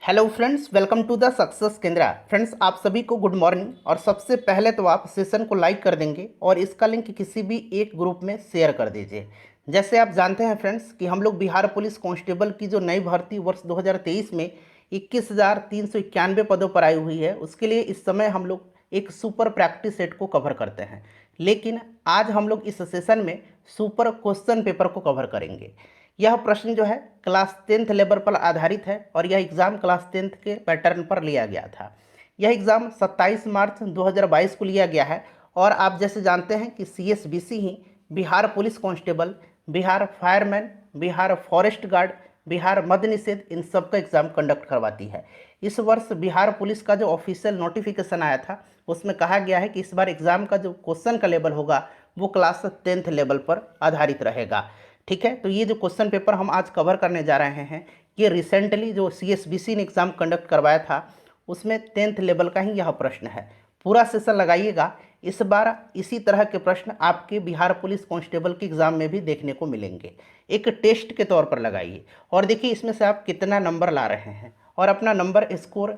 Hello friends, welcome to the success Kendra. Friends, आप सभी को गुड मॉर्निंग। और सबसे पहले तो आप सेशन को लाइक कर देंगे और इसका लिंक किसी भी एक ग्रुप में शेयर कर दीजिए। जैसे आप जानते हैं फ्रेंड्स कि हम लोग बिहार पुलिस कांस्टेबल की जो नई भर्ती वर्ष 2023 में 21,391 पदों पर आई हुई है, उसके लिए इस समय हम लोग एक सुपर प्रैक्टिस सेट को कवर करते हैं। लेकिन आज हम लोग इस सेशन में सुपर क्वेश्चन पेपर को कवर करेंगे। यह प्रश्न जो है क्लास 10th लेवल पर आधारित है और यह एग्ज़ाम क्लास 10th के पैटर्न पर लिया गया था। यह एग्ज़ाम 27 मार्च 2022 को लिया गया है। और आप जैसे जानते हैं कि CSBC ही Bihar police constable, Bihar fireman, Bihar forest guard, Bihar मद्य निषेध, इन सब का एग्ज़ाम कंडक्ट करवाती है। इस वर्ष बिहार पुलिस का जो ऑफिशियल नोटिफिकेशन आया था उसमें कहा गया है कि इस बार एग्ज़ाम का जो क्वेश्चन का लेवल होगा वो क्लास 10th लेवल पर आधारित रहेगा। ठीक है, तो ये जो क्वेश्चन पेपर हम आज कवर करने जा रहे हैं ये रिसेंटली जो CSBC ने एग्ज़ाम कंडक्ट करवाया था उसमें 10th लेवल का ही यह प्रश्न है। पूरा सेशन लगाइएगा। इस बार इसी तरह के प्रश्न आपके बिहार पुलिस कांस्टेबल के एग्ज़ाम में भी देखने को मिलेंगे। एक टेस्ट के तौर पर लगाइए और देखिए इसमें से आप कितना नंबर ला रहे हैं और अपना नंबर स्कोर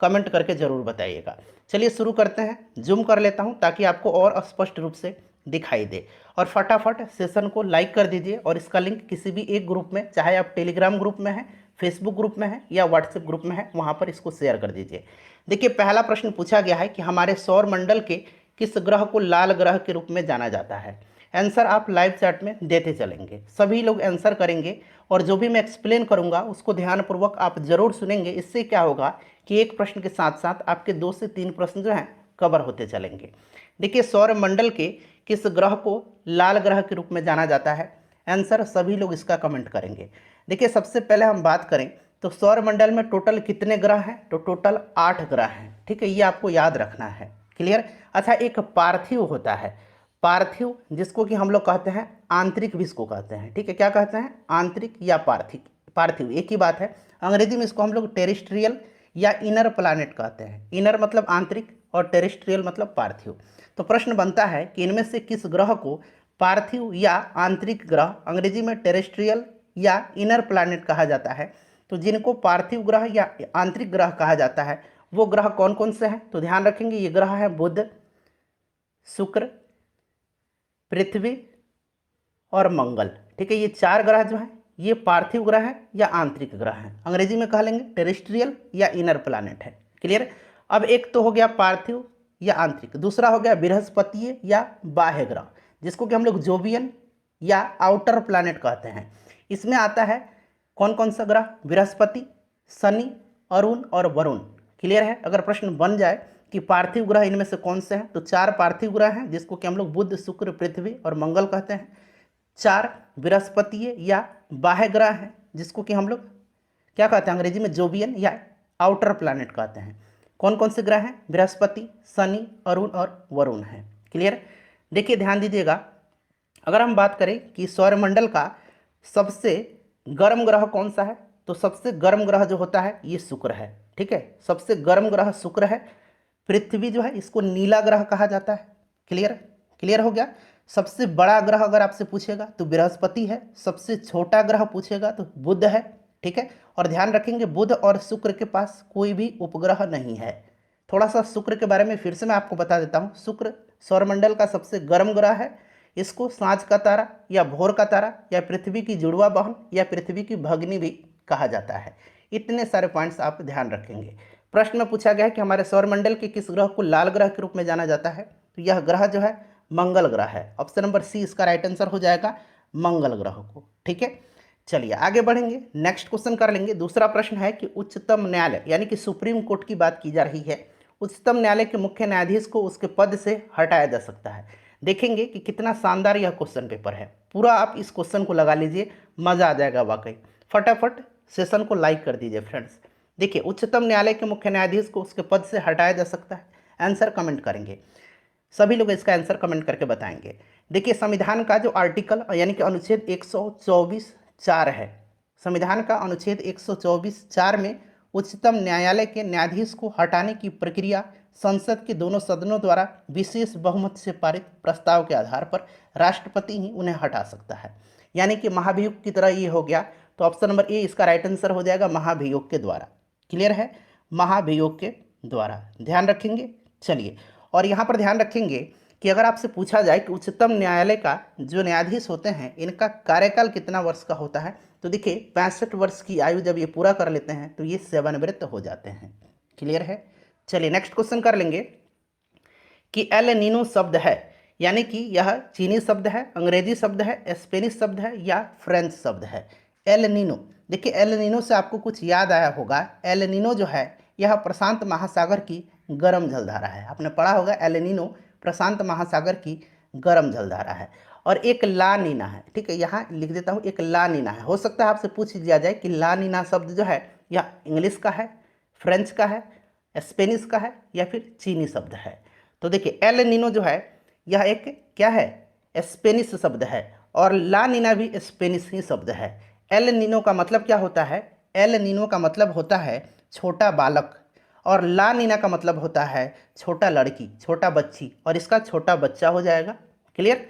कमेंट करके ज़रूर बताइएगा। चलिए शुरू करते हैं। जूम कर लेता हूं ताकि आपको और स्पष्ट रूप से दिखाई दे। और फटाफट सेशन को लाइक कर दीजिए और इसका लिंक किसी भी एक ग्रुप में, चाहे आप टेलीग्राम ग्रुप में हैं, फेसबुक ग्रुप में हैं या व्हाट्सएप ग्रुप में हैं, वहाँ पर इसको शेयर कर दीजिए। देखिए पहला प्रश्न पूछा गया है कि हमारे सौर मंडल के किस ग्रह को लाल ग्रह के रूप में जाना जाता है। आंसर आप लाइव चैट में देते चलेंगे, सभी लोग आंसर करेंगे और जो भी मैं एक्सप्लेन करूंगा उसको ध्यानपूर्वक आप जरूर सुनेंगे। इससे क्या होगा कि एक प्रश्न के साथ साथ आपके 2 से 3 प्रश्न जो हैं कवर होते चलेंगे। देखिए सौर मंडल के किस ग्रह को लाल ग्रह के रूप में जाना जाता है, आंसर सभी लोग इसका कमेंट करेंगे। देखिए सबसे पहले हम बात करें तो सौर मंडल में टोटल कितने ग्रह हैं, तो टोटल 8 ग्रह हैं। ठीक है, ये आपको याद रखना है। क्लियर। अच्छा, एक पार्थिव होता है, पार्थिव जिसको कि हम लोग कहते हैं आंतरिक भी इसको कहते हैं। ठीक है, क्या कहते हैं, आंतरिक या पार्थिव। पार्थिव एक ही बात है। अंग्रेजी में इसको हम लोग टेरेस्ट्रियल या इनर प्लानेट कहते हैं। इनर मतलब आंतरिक और टेरेस्ट्रियल मतलब पार्थिव। तो प्रश्न बनता है कि इनमें से किस ग्रह को पार्थिव या आंतरिक ग्रह, अंग्रेजी में टेरेस्ट्रियल या इनर प्लैनेट कहा जाता है। तो जिनको पार्थिव ग्रह या आंतरिक ग्रह कहा जाता है वो ग्रह कौन कौन से हैं, तो ध्यान रखेंगे ये ग्रह है बुध, शुक्र, पृथ्वी और मंगल। ठीक है, ये 4 ग्रह जो हैं ये पार्थिव ग्रह है या आंतरिक ग्रह हैं। अंग्रेजी में कह लेंगे टेरेस्ट्रियल या इनर प्लैनेट है। क्लियर। अब एक तो हो गया पार्थिव या आंतरिक, दूसरा हो गया बृहस्पतीय या बाह्य ग्रह जिसको कि हम लोग जोवियन या आउटर प्लैनेट कहते हैं। इसमें आता है कौन कौन सा ग्रह, बृहस्पति, शनि, अरुण और वरुण। क्लियर है। अगर प्रश्न बन जाए कि पार्थिव ग्रह इनमें से कौन से हैं, तो 4 पार्थिव ग्रह हैं जिसको कि हम लोग बुध, शुक्र, पृथ्वी और मंगल कहते हैं। 4 बृहस्पतीय या बाह्य ग्रह हैं जिसको कि हम लोग क्या कहते हैं, अंग्रेजी में जोवियन या आउटर प्लैनेट कहते हैं। कौन कौन से ग्रह हैं, बृहस्पति, शनि, अरुण और वरुण हैं। क्लियर। देखिए ध्यान दीजिएगा, अगर हम बात करें कि सौरमंडल का सबसे गर्म ग्रह कौन सा है, तो सबसे गर्म ग्रह जो होता है ये शुक्र है। ठीक है, सबसे गर्म ग्रह शुक्र है। पृथ्वी जो है इसको नीला ग्रह कहा जाता है। क्लियर। क्लियर हो गया। सबसे बड़ा ग्रह अगर आपसे पूछेगा तो बृहस्पति है, सबसे छोटा ग्रह पूछेगा तो बुध है। ठीक है, और ध्यान रखेंगे बुध और शुक्र के पास कोई भी उपग्रह नहीं है। थोड़ा सा शुक्र के बारे में फिर से मैं आपको बता देता हूँ। शुक्र सौरमंडल का सबसे गर्म ग्रह है। इसको सांझ का तारा या भोर का तारा या पृथ्वी की जुड़वा बहन या पृथ्वी की भगनी भी कहा जाता है। इतने सारे पॉइंट्स आप ध्यान रखेंगे। प्रश्न में पूछा गया है कि हमारे सौरमंडल के किस ग्रह को लाल ग्रह के रूप में जाना जाता है, तो यह ग्रह जो है मंगल ग्रह है। ऑप्शन नंबर सी इसका राइट आंसर हो जाएगा, मंगल ग्रह को। ठीक है, चलिए आगे बढ़ेंगे, नेक्स्ट क्वेश्चन कर लेंगे। दूसरा प्रश्न है कि उच्चतम न्यायालय यानी कि सुप्रीम कोर्ट की बात की जा रही है। उच्चतम न्यायालय के मुख्य न्यायाधीश को उसके पद से हटाया जा सकता है। देखेंगे कि कितना शानदार यह क्वेश्चन पेपर है। पूरा आप इस क्वेश्चन को लगा लीजिए, मजा आ जाएगा वाकई। फटाफट सेशन को लाइक कर दीजिए फ्रेंड्स। देखिए उच्चतम न्यायालय के मुख्य न्यायाधीश को उसके पद से हटाया जा सकता है। आंसर कमेंट करेंगे, सभी लोग इसका आंसर कमेंट करके बताएंगे। देखिए संविधान का जो आर्टिकल यानी कि अनुच्छेद 124(4) है, संविधान का अनुच्छेद 124(4) में उच्चतम न्यायालय के न्यायाधीश को हटाने की प्रक्रिया संसद के दोनों सदनों द्वारा विशेष बहुमत से पारित प्रस्ताव के आधार पर राष्ट्रपति ही उन्हें हटा सकता है। यानी कि महाभियोग की तरह ये हो गया। तो ऑप्शन नंबर ए इसका राइट आंसर हो जाएगा, महाभियोग के द्वारा। क्लियर है, महाभियोग के द्वारा, ध्यान रखेंगे। चलिए, और यहाँ पर ध्यान रखेंगे कि अगर आपसे पूछा जाए कि उच्चतम न्यायालय का जो न्यायाधीश होते हैं इनका कार्यकाल कितना वर्ष का होता है, तो देखिए 65 वर्ष की आयु जब ये पूरा कर लेते हैं तो ये सेवानिवृत्त हो जाते हैं। क्लियर है। चलिए नेक्स्ट क्वेश्चन कर लेंगे कि एल नीनो शब्द है, यानी कि यह चीनी शब्द है, अंग्रेजी शब्द है, स्पेनिश शब्द है या फ्रेंच शब्द है। एल नीनो, देखिए एल नीनो से आपको कुछ याद आया होगा। एल नीनो जो है यह प्रशांत महासागर की गर्म जलधारा है। आपने पढ़ा होगा एल नीनो प्रशांत महासागर की गर्म जलधारा है। और एक ला नीना है, ठीक है, यहाँ लिख देता हूँ, एक ला नीना है। हो सकता है आपसे पूछ दिया जाए कि ला नीना शब्द जो है यह इंग्लिश का है, फ्रेंच का है, स्पेनिश का है या फिर चीनी शब्द है। तो देखिए एल नीनो जो है यह एक क्या है, स्पेनिश शब्द है, और ला नीना भी स्पेनिश ही शब्द है। एल नीनो का मतलब क्या होता है, एल नीनो का मतलब होता है छोटा बालक, और ला नीना का मतलब होता है छोटा लड़की, छोटा बच्ची, और इसका छोटा बच्चा हो जाएगा। क्लियर।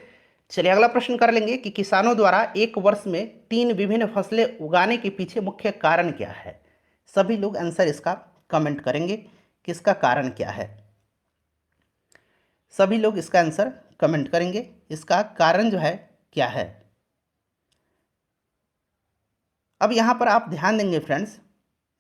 चलिए अगला प्रश्न कर लेंगे कि किसानों द्वारा एक वर्ष में 3 विभिन्न फसलें उगाने के पीछे मुख्य कारण क्या है। सभी लोग आंसर इसका कमेंट करेंगे कि इसका कारण क्या है। सभी लोग इसका आंसर कमेंट करेंगे, इसका कारण जो है क्या है। अब यहाँ पर आप ध्यान देंगे फ्रेंड्स,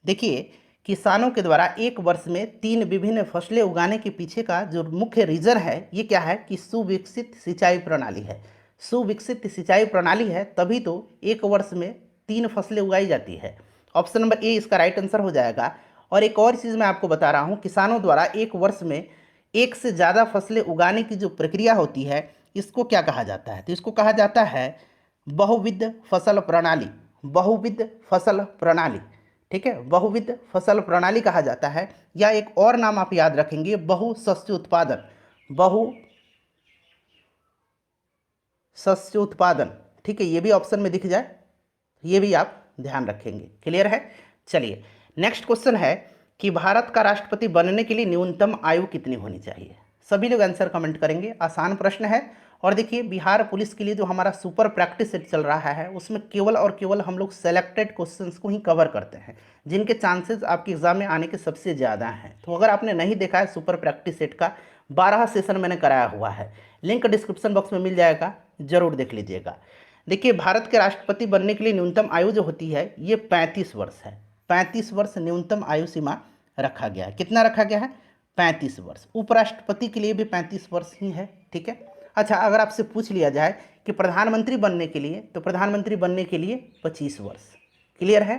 देखिए किसानों के द्वारा एक वर्ष में 3 विभिन्न फसलें उगाने के पीछे का जो मुख्य रीजन है ये क्या है कि सुविकसित सिंचाई प्रणाली है। सुविकसित सिंचाई प्रणाली है तभी तो एक वर्ष में 3 फसलें उगाई जाती है। ऑप्शन नंबर ए इसका राइट आंसर हो जाएगा। और एक और चीज़ मैं आपको बता रहा हूँ, किसानों द्वारा एक वर्ष में एक से ज़्यादा फसलें उगाने की जो प्रक्रिया होती है इसको क्या कहा जाता है, तो इसको कहा जाता है बहुविध फसल प्रणाली। बहुविध फसल प्रणाली, ठीक है, बहुविध फसल प्रणाली कहा जाता है। या एक और नाम आप याद रखेंगे, बहु शस्य उत्पादन। बहु शस्य उत्पादन, ठीक है, ये भी ऑप्शन में दिख जाए, ये भी आप ध्यान रखेंगे। क्लियर है। चलिए नेक्स्ट क्वेश्चन है कि भारत का राष्ट्रपति बनने के लिए न्यूनतम आयु कितनी होनी चाहिए। सभी लोग आंसर कमेंट करेंगे, आसान प्रश्न है। और देखिए बिहार पुलिस के लिए जो हमारा सुपर प्रैक्टिस सेट चल रहा है उसमें केवल और केवल हम लोग सेलेक्टेड क्वेश्चंस को ही कवर करते हैं जिनके चांसेस आपके एग्जाम में आने के सबसे ज़्यादा हैं। तो अगर आपने नहीं देखा है सुपर प्रैक्टिस सेट का 12 सेशन मैंने कराया हुआ है, लिंक डिस्क्रिप्शन बॉक्स में मिल जाएगा, जरूर देख लीजिएगा। देखिए भारत के राष्ट्रपति बनने के लिए न्यूनतम आयु जो होती है ये 35 वर्ष है। 35 वर्ष न्यूनतम आयु सीमा रखा गया है। कितना रखा गया है, 35 वर्ष। उपराष्ट्रपति के लिए भी 35 वर्ष ही है, ठीक है। अच्छा अगर आपसे पूछ लिया जाए कि प्रधानमंत्री बनने के लिए, तो प्रधानमंत्री बनने के लिए 25 वर्ष। क्लियर है।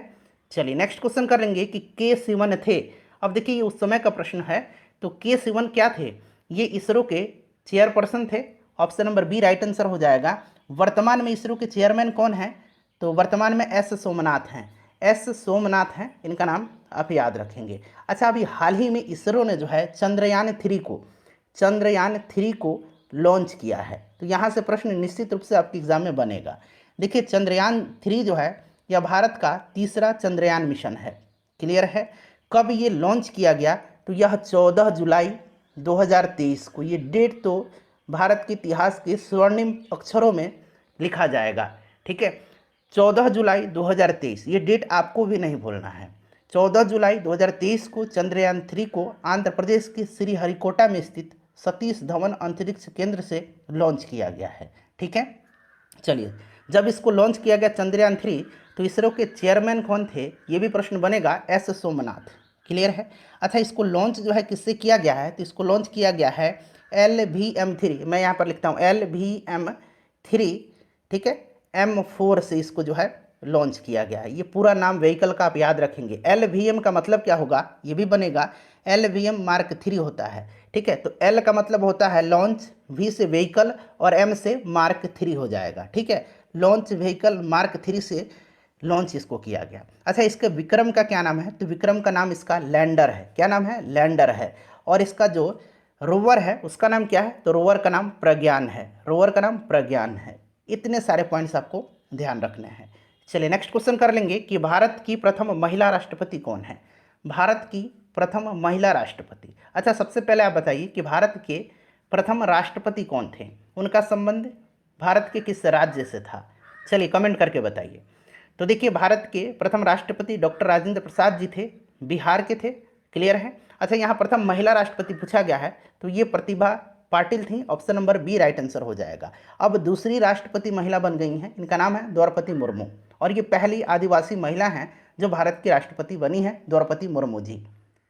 चलिए नेक्स्ट क्वेश्चन कर लेंगे कि के सिवन थे। अब देखिए ये उस समय का प्रश्न है, तो के सिवन क्या थे, ये इसरो के चेयरपर्सन थे। Option number B right answer हो जाएगा। वर्तमान में इसरो के चेयरमैन कौन है, तो वर्तमान में एस सोमनाथ हैं। एस सोमनाथ हैं, इनका नाम आप याद रखेंगे। अच्छा अभी हाल ही में इसरो ने जो है चंद्रयान 3 को लॉन्च किया है, तो यहाँ से प्रश्न निश्चित रूप से आपके एग्जाम में बनेगा। देखिए चंद्रयान 3 जो है यह भारत का तीसरा चंद्रयान मिशन है। क्लियर है। कब ये लॉन्च किया गया, तो यह 14 जुलाई 2023 को, ये डेट तो भारत के इतिहास के स्वर्णिम अक्षरों में लिखा जाएगा, ठीक है। 14 जुलाई 2023 ये डेट आपको भी नहीं भूलना है। 14 जुलाई 2023 को चंद्रयान 3 को आंध्र प्रदेश के श्रीहरिकोटा में स्थित सतीश धवन अंतरिक्ष केंद्र से लॉन्च किया गया है, ठीक है। चलिए जब इसको लॉन्च किया गया चंद्रयान 3, तो इसरो के चेयरमैन कौन थे, ये भी प्रश्न बनेगा, एस सोमनाथ। क्लियर है। अच्छा इसको लॉन्च जो है किससे किया गया है, तो इसको लॉन्च किया गया है LVM3, मैं यहाँ पर लिखता हूँ LVM3, ठीक है, M4 से इसको जो है लॉन्च किया गया है। ये पूरा नाम व्हीकल का आप याद रखेंगे। LVM का मतलब क्या होगा, ये भी बनेगा LVM Mark 3 होता है, ठीक है। तो L का मतलब होता है लॉन्च, V से व्हीकल और M से Mark 3 हो जाएगा, ठीक है। लॉन्च व्हीकल Mark 3 से लॉन्च इसको किया गया। अच्छा इसके विक्रम का क्या नाम है, तो विक्रम का नाम इसका लैंडर है। क्या नाम है, लैंडर है। और इसका जो रोवर है उसका नाम क्या है, तो रोवर का नाम प्रज्ञान है। रोवर का नाम प्रज्ञान है। इतने सारे पॉइंट्स आपको ध्यान रखने हैं। चलिए नेक्स्ट क्वेश्चन कर लेंगे कि भारत की प्रथम महिला राष्ट्रपति कौन है। भारत की प्रथम महिला राष्ट्रपति, अच्छा सबसे पहले आप बताइए कि भारत के प्रथम राष्ट्रपति कौन थे, उनका संबंध भारत के किस राज्य से था। चलिए कमेंट करके बताइए। तो देखिए भारत के प्रथम राष्ट्रपति डॉक्टर राजेंद्र प्रसाद जी थे, बिहार के थे। क्लियर है। अच्छा, यहाँ प्रथम महिला राष्ट्रपति पूछा गया है, तो ये प्रतिभा पाटिल थी। Option number B right answer हो जाएगा। अब दूसरी राष्ट्रपति महिला बन गई हैं, इनका नाम है द्रौपदी मुर्मू, और ये पहली आदिवासी महिला हैं जो भारत की राष्ट्रपति बनी है, द्रौपदी मुर्मू जी।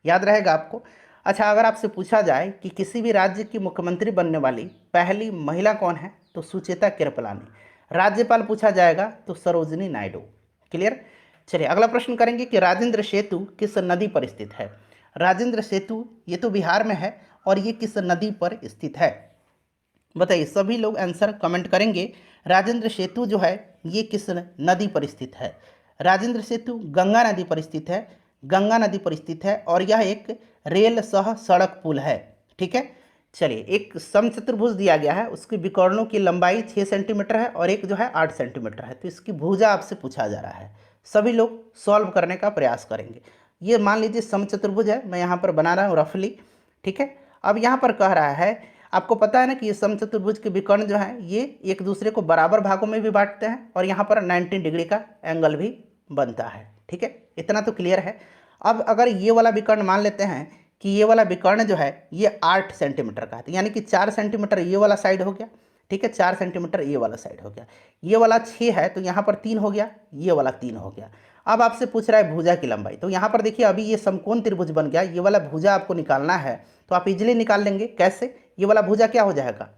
याद रहेगा आपको। अच्छा, अगर आपसे पूछा जाए कि किसी भी राज्य की मुख्यमंत्री बनने वाली पहली महिला कौन है, तो सुचेता कृपलानी। राज्यपाल पूछा जाएगा तो सरोजिनी नायडू। क्लियर। चलिए अगला प्रश्न करेंगे कि राजेंद्र सेतु किस नदी पर स्थित है। राजेंद्र सेतु ये तो बिहार में है, और ये किस नदी पर स्थित है, बताइए। सभी लोग आंसर कमेंट करेंगे। राजेंद्र सेतु जो है ये किस नदी पर स्थित है। राजेंद्र सेतु गंगा नदी पर स्थित है, गंगा नदी पर स्थित है, और यह एक रेल सह सड़क पुल है। ठीक है। चलिए, एक समचतुर्भुज दिया गया है, उसकी विकर्णों की लंबाई 6 सेंटीमीटर है और एक जो है 8 सेंटीमीटर है, तो इसकी भुजा आपसे पूछा जा रहा है। सभी लोग सॉल्व करने का प्रयास करेंगे। ये मान लीजिए समचतुर्भुज है, मैं यहाँ पर बना रहा हूँ रफली। ठीक है। अब यहाँ पर कह रहा है, आपको पता है ना कि ये समचतुर्भुज के विकर्ण जो है ये एक दूसरे को बराबर भागों में भी बांटते हैं, और यहाँ पर 90 डिग्री का एंगल भी बनता है। ठीक है, इतना तो क्लियर है। अब अगर ये वाला विकर्ण मान लेते हैं कि ये वाला विकर्ण जो है ये 8 सेंटीमीटर का है, तो यानी कि 4 सेंटीमीटर ये वाला साइड हो गया। ठीक है, 4 सेंटीमीटर ये वाला साइड हो गया। ये वाला 6 है, तो यहाँ पर 3 हो गया, ये वाला 3 हो गया। अब आपसे पूछ रहा है भुजा की लंबाई, तो यहाँ पर देखिए अभी ये समकोण त्रिभुज बन गया, ये वाला भुजा आपको निकालना है, तो आप इजीली निकाल लेंगे। कैसे? ये वाला भुजा क्या हो जाएगा,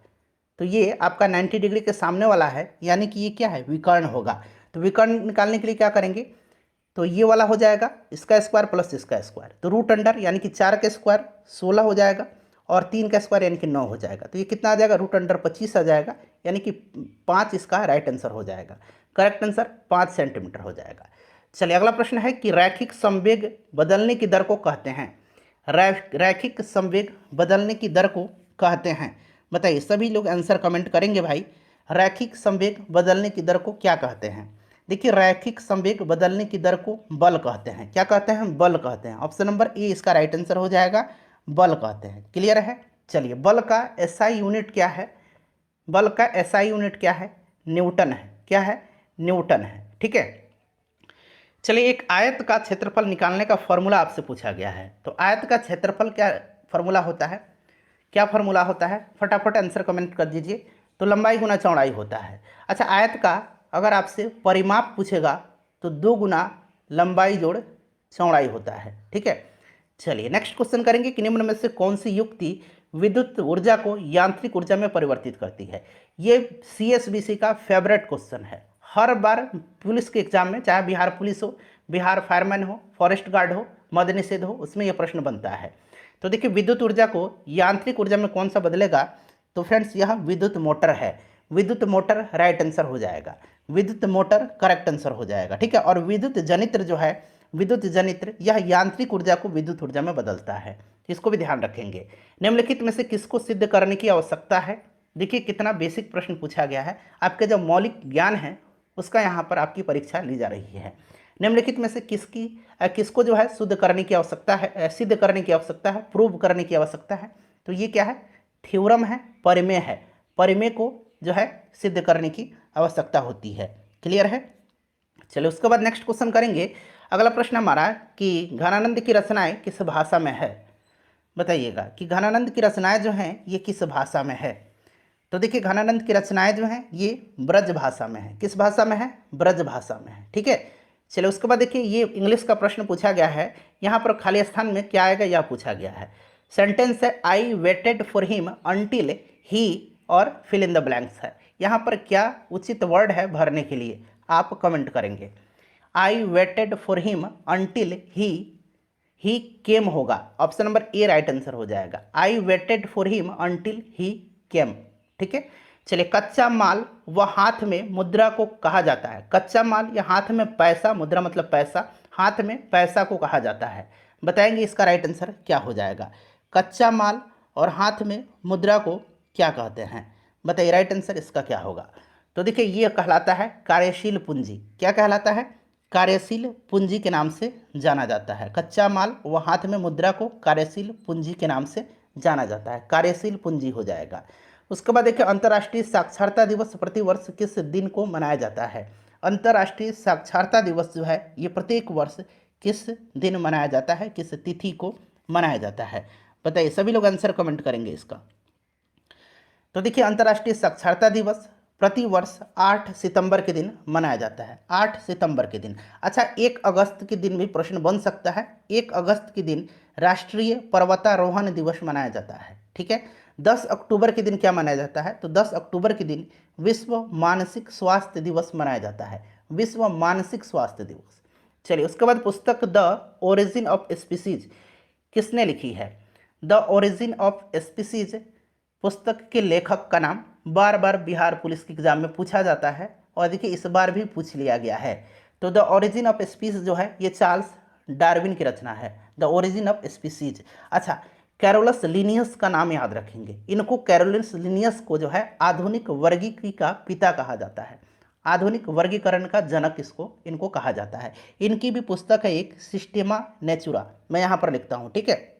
तो ये आपका 90 डिग्री के सामने वाला है, यानी कि ये क्या है, विकर्ण होगा। तो विकर्ण निकालने के लिए क्या करेंगे, तो ये वाला हो जाएगा इसका स्क्वायर प्लस इसका स्क्वायर, तो रूट अंडर यानी कि 4 का स्क्वायर 16 हो जाएगा, और 3 का स्क्वायर यानी कि 9 हो जाएगा। तो ये कितना आ जाएगा, रूट अंडर 25 आ जाएगा, यानी कि 5 इसका राइट आंसर हो जाएगा। करेक्ट आंसर 5 सेंटीमीटर हो जाएगा। चलिए अगला प्रश्न है कि रैखिक संवेग बदलने की दर को कहते हैं। रैखिक संवेग बदलने की दर को कहते हैं, बताइए। सभी लोग आंसर कमेंट करेंगे भाई। रैखिक संवेग बदलने की दर को क्या कहते हैं। देखिए, रैखिक संवेग बदलने की दर को बल कहते हैं। क्या कहते हैं, बल कहते हैं। ऑप्शन नंबर ए इसका राइट आंसर हो जाएगा, बल कहते हैं। क्लियर है। चलिए, बल का एसआई यूनिट क्या है, बल का एसआई यूनिट क्या है, न्यूटन है। क्या है, न्यूटन है। ठीक है। चलिए, एक आयत का क्षेत्रफल निकालने का फॉर्मूला आपसे पूछा गया है, तो आयत का क्षेत्रफल क्या फॉर्मूला होता है, क्या फॉर्मूला होता है, फटाफट आंसर कमेंट कर दीजिए। तो लंबाई गुना चौड़ाई होता है। अच्छा, आयत का अगर आपसे परिमाप पूछेगा तो 2 गुना लंबाई जोड़ चौड़ाई होता है। ठीक है। चलिए नेक्स्ट क्वेश्चन करेंगे कि निम्न में से कौन सी युक्ति विद्युत ऊर्जा को यांत्रिक ऊर्जा में परिवर्तित करती है। ये सीएसबीसी का फेवरेट क्वेश्चन है। हर बार पुलिस के एग्जाम में, चाहे बिहार पुलिस हो, बिहार फायरमैन हो, फॉरेस्ट गार्ड हो, मद निषेध हो, उसमें यह प्रश्न बनता है। तो देखिए, विद्युत ऊर्जा को यांत्रिक ऊर्जा में कौन सा बदलेगा, तो फ्रेंड्स यह विद्युत मोटर है। विद्युत मोटर राइट आंसर हो जाएगा, विद्युत मोटर करेक्ट आंसर हो जाएगा। ठीक है। और विद्युत जनित्र जो है, विद्युत जनित्र यह यांत्रिक ऊर्जा को विद्युत ऊर्जा में बदलता है, इसको भी ध्यान रखेंगे। निम्नलिखित में से किसको सिद्ध करने की आवश्यकता है। देखिए कितना बेसिक प्रश्न पूछा गया है, आपके जो मौलिक ज्ञान है उसका यहाँ पर आपकी परीक्षा ली जा रही है। निम्नलिखित में से किसको जो है शुद्ध करने की आवश्यकता है, सिद्ध करने की आवश्यकता है, प्रूव करने की आवश्यकता है। तो ये क्या है, थ्योरम है, परिमेय है। परिमेय को जो है सिद्ध करने की आवश्यकता होती है। क्लियर है। चलिए उसके बाद नेक्स्ट क्वेश्चन करेंगे। अगला प्रश्न हमारा कि घनानंद की रचनाएं किस भाषा में है, बताइएगा कि घनानंद की रचनाएं जो हैं ये किस भाषा में है। तो देखिए, घनानंद की रचनाएं जो हैं ये ब्रज भाषा में है। किस भाषा में है, ब्रज भाषा में है। ठीक है। चलिए उसके बाद देखिए, ये इंग्लिश का प्रश्न पूछा गया है, यहाँ पर खाली स्थान में क्या आएगा यह पूछा गया है। सेंटेंस है आई वेटेड फॉर हिम अंटिल ही, और फिल इन द ब्लैंक्स है। यहाँ पर क्या उचित वर्ड है भरने के लिए, आप कमेंट करेंगे। I waited for him until he came होगा। Option number A right answer हो जाएगा, I waited for him until he came. ठीक है। चलिए, कच्चा माल व हाथ में मुद्रा को कहा जाता है। कच्चा माल या हाथ में पैसा, मुद्रा मतलब पैसा, हाथ में पैसा को कहा जाता है। बताएंगे इसका राइट आंसर क्या हो जाएगा। कच्चा माल और हाथ में मुद्रा को क्या कहते हैं, बताइए राइट आंसर इसका क्या होगा। तो देखिए, ये कहलाता है कार्यशील पूंजी। क्या कहलाता है, कार्यशील पूंजी के नाम से जाना जाता है। कच्चा माल व हाथ में मुद्रा को कार्यशील पूंजी के नाम से जाना जाता है, कार्यशील पूंजी हो जाएगा। उसके बाद देखिए, अंतर्राष्ट्रीय साक्षरता दिवस प्रतिवर्ष किस दिन को मनाया जाता है। अंतर्राष्ट्रीय साक्षरता दिवस जो है ये प्रत्येक वर्ष किस दिन मनाया जाता है, किस तिथि को मनाया जाता है? बताइए, सभी लोग आंसर कमेंट करेंगे इसका। तो देखिए, अंतर्राष्ट्रीय साक्षरता दिवस प्रतिवर्ष 8 सितंबर के दिन मनाया जाता है, 8 सितंबर के दिन। अच्छा, 1 अगस्त के दिन भी प्रश्न बन सकता है। 1 अगस्त के दिन राष्ट्रीय पर्वतारोहण दिवस मनाया जाता है, ठीक है। 10 अक्टूबर के दिन क्या मनाया जाता है? तो 10 अक्टूबर के दिन विश्व मानसिक स्वास्थ्य दिवस मनाया जाता है, विश्व मानसिक स्वास्थ्य दिवस। चलिए, उसके बाद पुस्तक द ओरिजिन ऑफ स्पीसीज किसने लिखी है? द ओरिजिन ऑफ स्पीसीज पुस्तक के लेखक का नाम बार बार बिहार पुलिस के एग्जाम में पूछा जाता है, और देखिए इस बार भी पूछ लिया गया है। तो द ओरिजिन ऑफ स्पीसीज जो है ये चार्ल्स डार्विन की रचना है, द ओरिजिन ऑफ स्पीसीज। अच्छा, कैरोलस लिनियस का नाम याद रखेंगे। इनको कैरोलस लिनियस को जो है आधुनिक वर्गीकी का पिता कहा जाता है, आधुनिक वर्गीकरण का जनक इसको इनको कहा जाता है। इनकी भी पुस्तक है एक, सिस्टेमा नेचुरा, मैं यहाँ पर लिखता हूँ, ठीक है,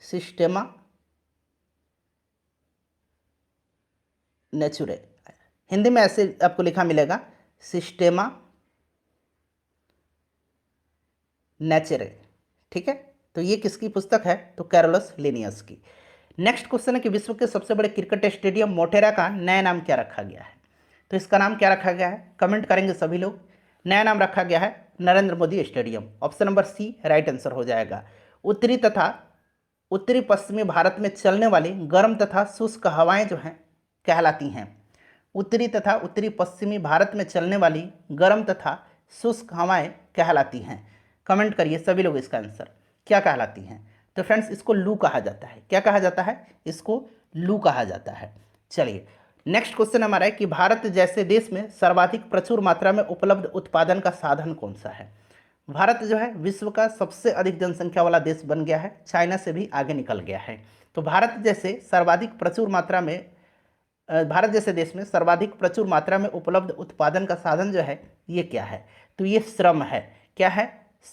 सिस्टेमा नेचुरे। हिंदी में ऐसे आपको लिखा मिलेगा, सिस्टेमा नेचुरे, ठीक है। तो ये किसकी पुस्तक है? तो कैरोलस लिनियस की। नेक्स्ट क्वेश्चन है कि विश्व के सबसे बड़े क्रिकेट स्टेडियम मोटेरा का नया नाम क्या रखा गया है? तो इसका नाम क्या रखा गया है? कमेंट करेंगे सभी लोग। नया नाम रखा गया है Narendra Modi stadium. Option number C right answer हो जाएगा। उत्तरी तथा उत्तरी पश्चिमी भारत में चलने वाली गर्म तथा शुष्क हवाएं जो हैं कहलाती हैं। उत्तरी तथा उत्तरी पश्चिमी भारत में चलने वाली गर्म तथा शुष्क हवाएं कहलाती हैं। कमेंट करिए सभी लोग इसका आंसर, क्या कहलाती हैं? तो फ्रेंड्स, इसको लू कहा जाता है। क्या कहा जाता है? इसको लू कहा जाता है। चलिए, नेक्स्ट क्वेश्चन हमारा है कि भारत जैसे देश में सर्वाधिक प्रचुर मात्रा में उपलब्ध उत्पादन का साधन कौन सा है? भारत जो है विश्व का सबसे अधिक जनसंख्या वाला देश बन गया है, चाइना से भी आगे निकल गया है। तो भारत जैसे सर्वाधिक प्रचुर मात्रा में भारत जैसे देश में सर्वाधिक प्रचुर मात्रा में उपलब्ध उत्पादन का साधन जो है ये क्या है? तो ये श्रम है। क्या है?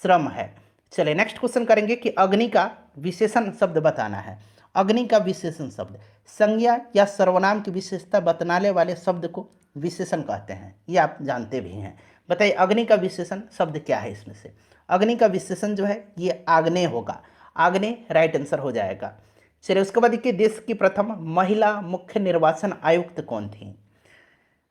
श्रम है। चलिए, नेक्स्ट क्वेश्चन करेंगे कि अग्नि का विशेषण शब्द बताना है। अग्नि का विशेषण शब्द, संज्ञा या सर्वनाम की विशेषता बतलाने वाले शब्द को विशेषण कहते हैं, ये आप जानते भी हैं। बताइए, अग्नि का विशेषण शब्द क्या है? इसमें से अग्नि का विशेषण जो है ये आग्नेय होगा। आग्नेय राइट आंसर हो जाएगा। चलिए, उसके बाद देखिए, देश की प्रथम महिला मुख्य निर्वाचन आयुक्त कौन थी?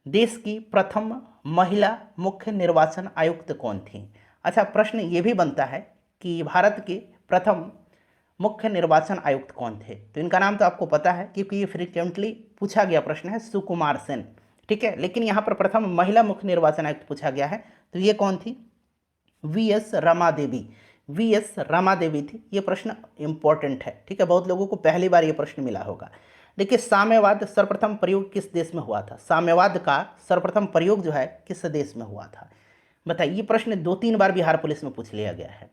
देश की प्रथम महिला मुख्य निर्वाचन आयुक्त कौन थी? अच्छा, प्रश्न ये भी बनता है कि भारत के प्रथम मुख्य निर्वाचन आयुक्त कौन थे? तो इनका नाम तो आपको पता है क्योंकि ये फ्रीक्वेंटली पूछा गया प्रश्न है, सुकुमार सेन, ठीक है। लेकिन यहाँ पर प्रथम महिला मुख्य निर्वाचन आयुक्त पूछा गया है, तो ये कौन थी? वीएस रमा देवी। वीएस रमा देवी थी। ये प्रश्न इंपॉर्टेंट है, ठीक है, बहुत लोगों को पहली बार ये प्रश्न मिला होगा। देखिए, साम्यवाद सर्वप्रथम प्रयोग किस देश में हुआ था? साम्यवाद का सर्वप्रथम प्रयोग जो है किस देश में हुआ था? बताइए, ये प्रश्न 2-3 बार बिहार पुलिस में पूछ लिया गया है।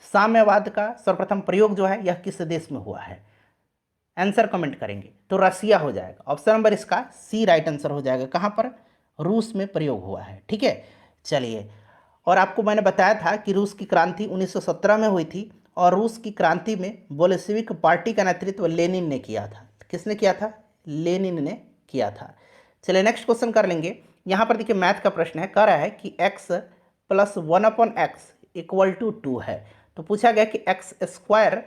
साम्यवाद का सर्वप्रथम प्रयोग जो है यह किस देश में हुआ है? आंसर कमेंट करेंगे तो रसिया हो जाएगा। ऑप्शन नंबर इसका सी राइट आंसर हो जाएगा। कहाँ पर? रूस में प्रयोग हुआ है, ठीक है। चलिए, और आपको मैंने बताया था कि रूस की क्रांति 1917 में हुई थी, और रूस की क्रांति में बोल्शेविक पार्टी का नेतृत्व लेनिन ने किया था। किसने किया था? लेनिन ने किया था। चलिए, नेक्स्ट क्वेश्चन कर लेंगे। यहाँ पर देखिए, मैथ का प्रश्न है, कह रहा है कि x + 1/x = 2 है। तो पूछा गया कि x²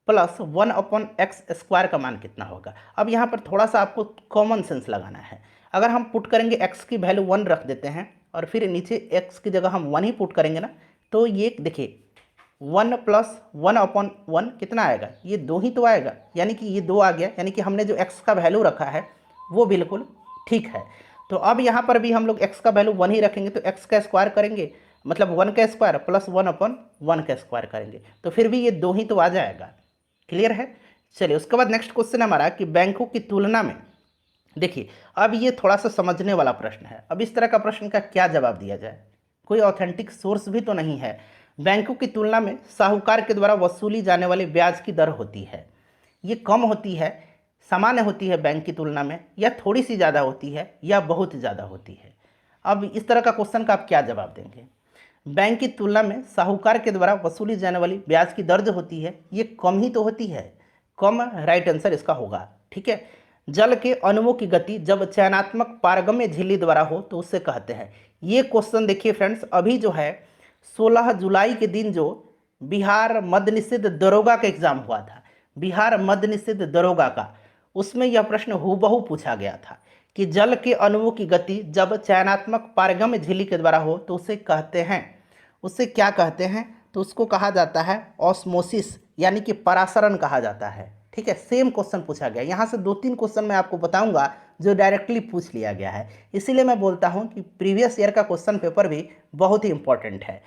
+ 1/x² का मान कितना होगा? अब यहाँ पर थोड़ा सा आपको कॉमन सेंस लगाना है। अगर हम पुट करेंगे x की वैल्यू 1 रख देते हैं, और फिर नीचे x की जगह हम 1 ही पुट करेंगे ना, तो ये देखिए 1 + 1/1 कितना आएगा? ये 2 ही तो आएगा, यानी कि ये 2 आ गया, यानी कि हमने जो x का वैल्यू रखा है वो बिल्कुल ठीक है। तो अब यहाँ पर भी हम लोग x का वैल्यू 1 ही रखेंगे, तो x का स्क्वायर करेंगे, मतलब 1 का स्क्वायर + 1/1 का स्क्वायर करेंगे, तो फिर भी ये 2 ही तो आ जाएगा। क्लियर है? चलिए, उसके बाद नेक्स्ट क्वेश्चन हमारा कि बैंकों की तुलना में, देखिए अब ये थोड़ा सा समझने वाला प्रश्न है। अब इस तरह का प्रश्न का क्या जवाब दिया जाए? कोई ऑथेंटिक सोर्स भी तो नहीं है। बैंकों की तुलना में साहूकार के द्वारा वसूली जाने वाली ब्याज की दर होती है, ये कम होती है, सामान्य होती है बैंक की तुलना में, या थोड़ी सी ज़्यादा होती है, या बहुत ज़्यादा होती है? अब इस तरह का क्वेश्चन का आप क्या जवाब देंगे? बैंक की तुलना में साहूकार के द्वारा वसूली जाने वाली ब्याज की दर जो होती है ये कम ही तो होती है। कम राइट आंसर इसका होगा, ठीक है। जल के अणुओं की गति जब चयनात्मक पारगम्य झिल्ली द्वारा हो तो उससे कहते हैं। ये क्वेश्चन देखिए फ्रेंड्स, अभी जो है 16 जुलाई के दिन जो बिहार मद्य निषिद्ध दरोगा का एग्जाम हुआ था, बिहार मद्य निषिद्ध दरोगा का, उसमें यह प्रश्न हूबहू पूछा गया था कि जल के अणुओं की गति जब चयनात्मक पारगम्य झिल्ली के द्वारा हो तो उसे कहते हैं, उसे क्या कहते हैं? तो उसको कहा जाता है ऑस्मोसिस, यानी कि परासरण कहा जाता है। ठीक है, सेम क्वेश्चन पूछा गया। यहाँ से 2-3 क्वेश्चन मैं आपको बताऊंगा जो डायरेक्टली पूछ लिया गया है, इसीलिए मैं बोलता हूँ कि प्रीवियस ईयर का क्वेश्चन पेपर भी बहुत ही इंपॉर्टेंट है।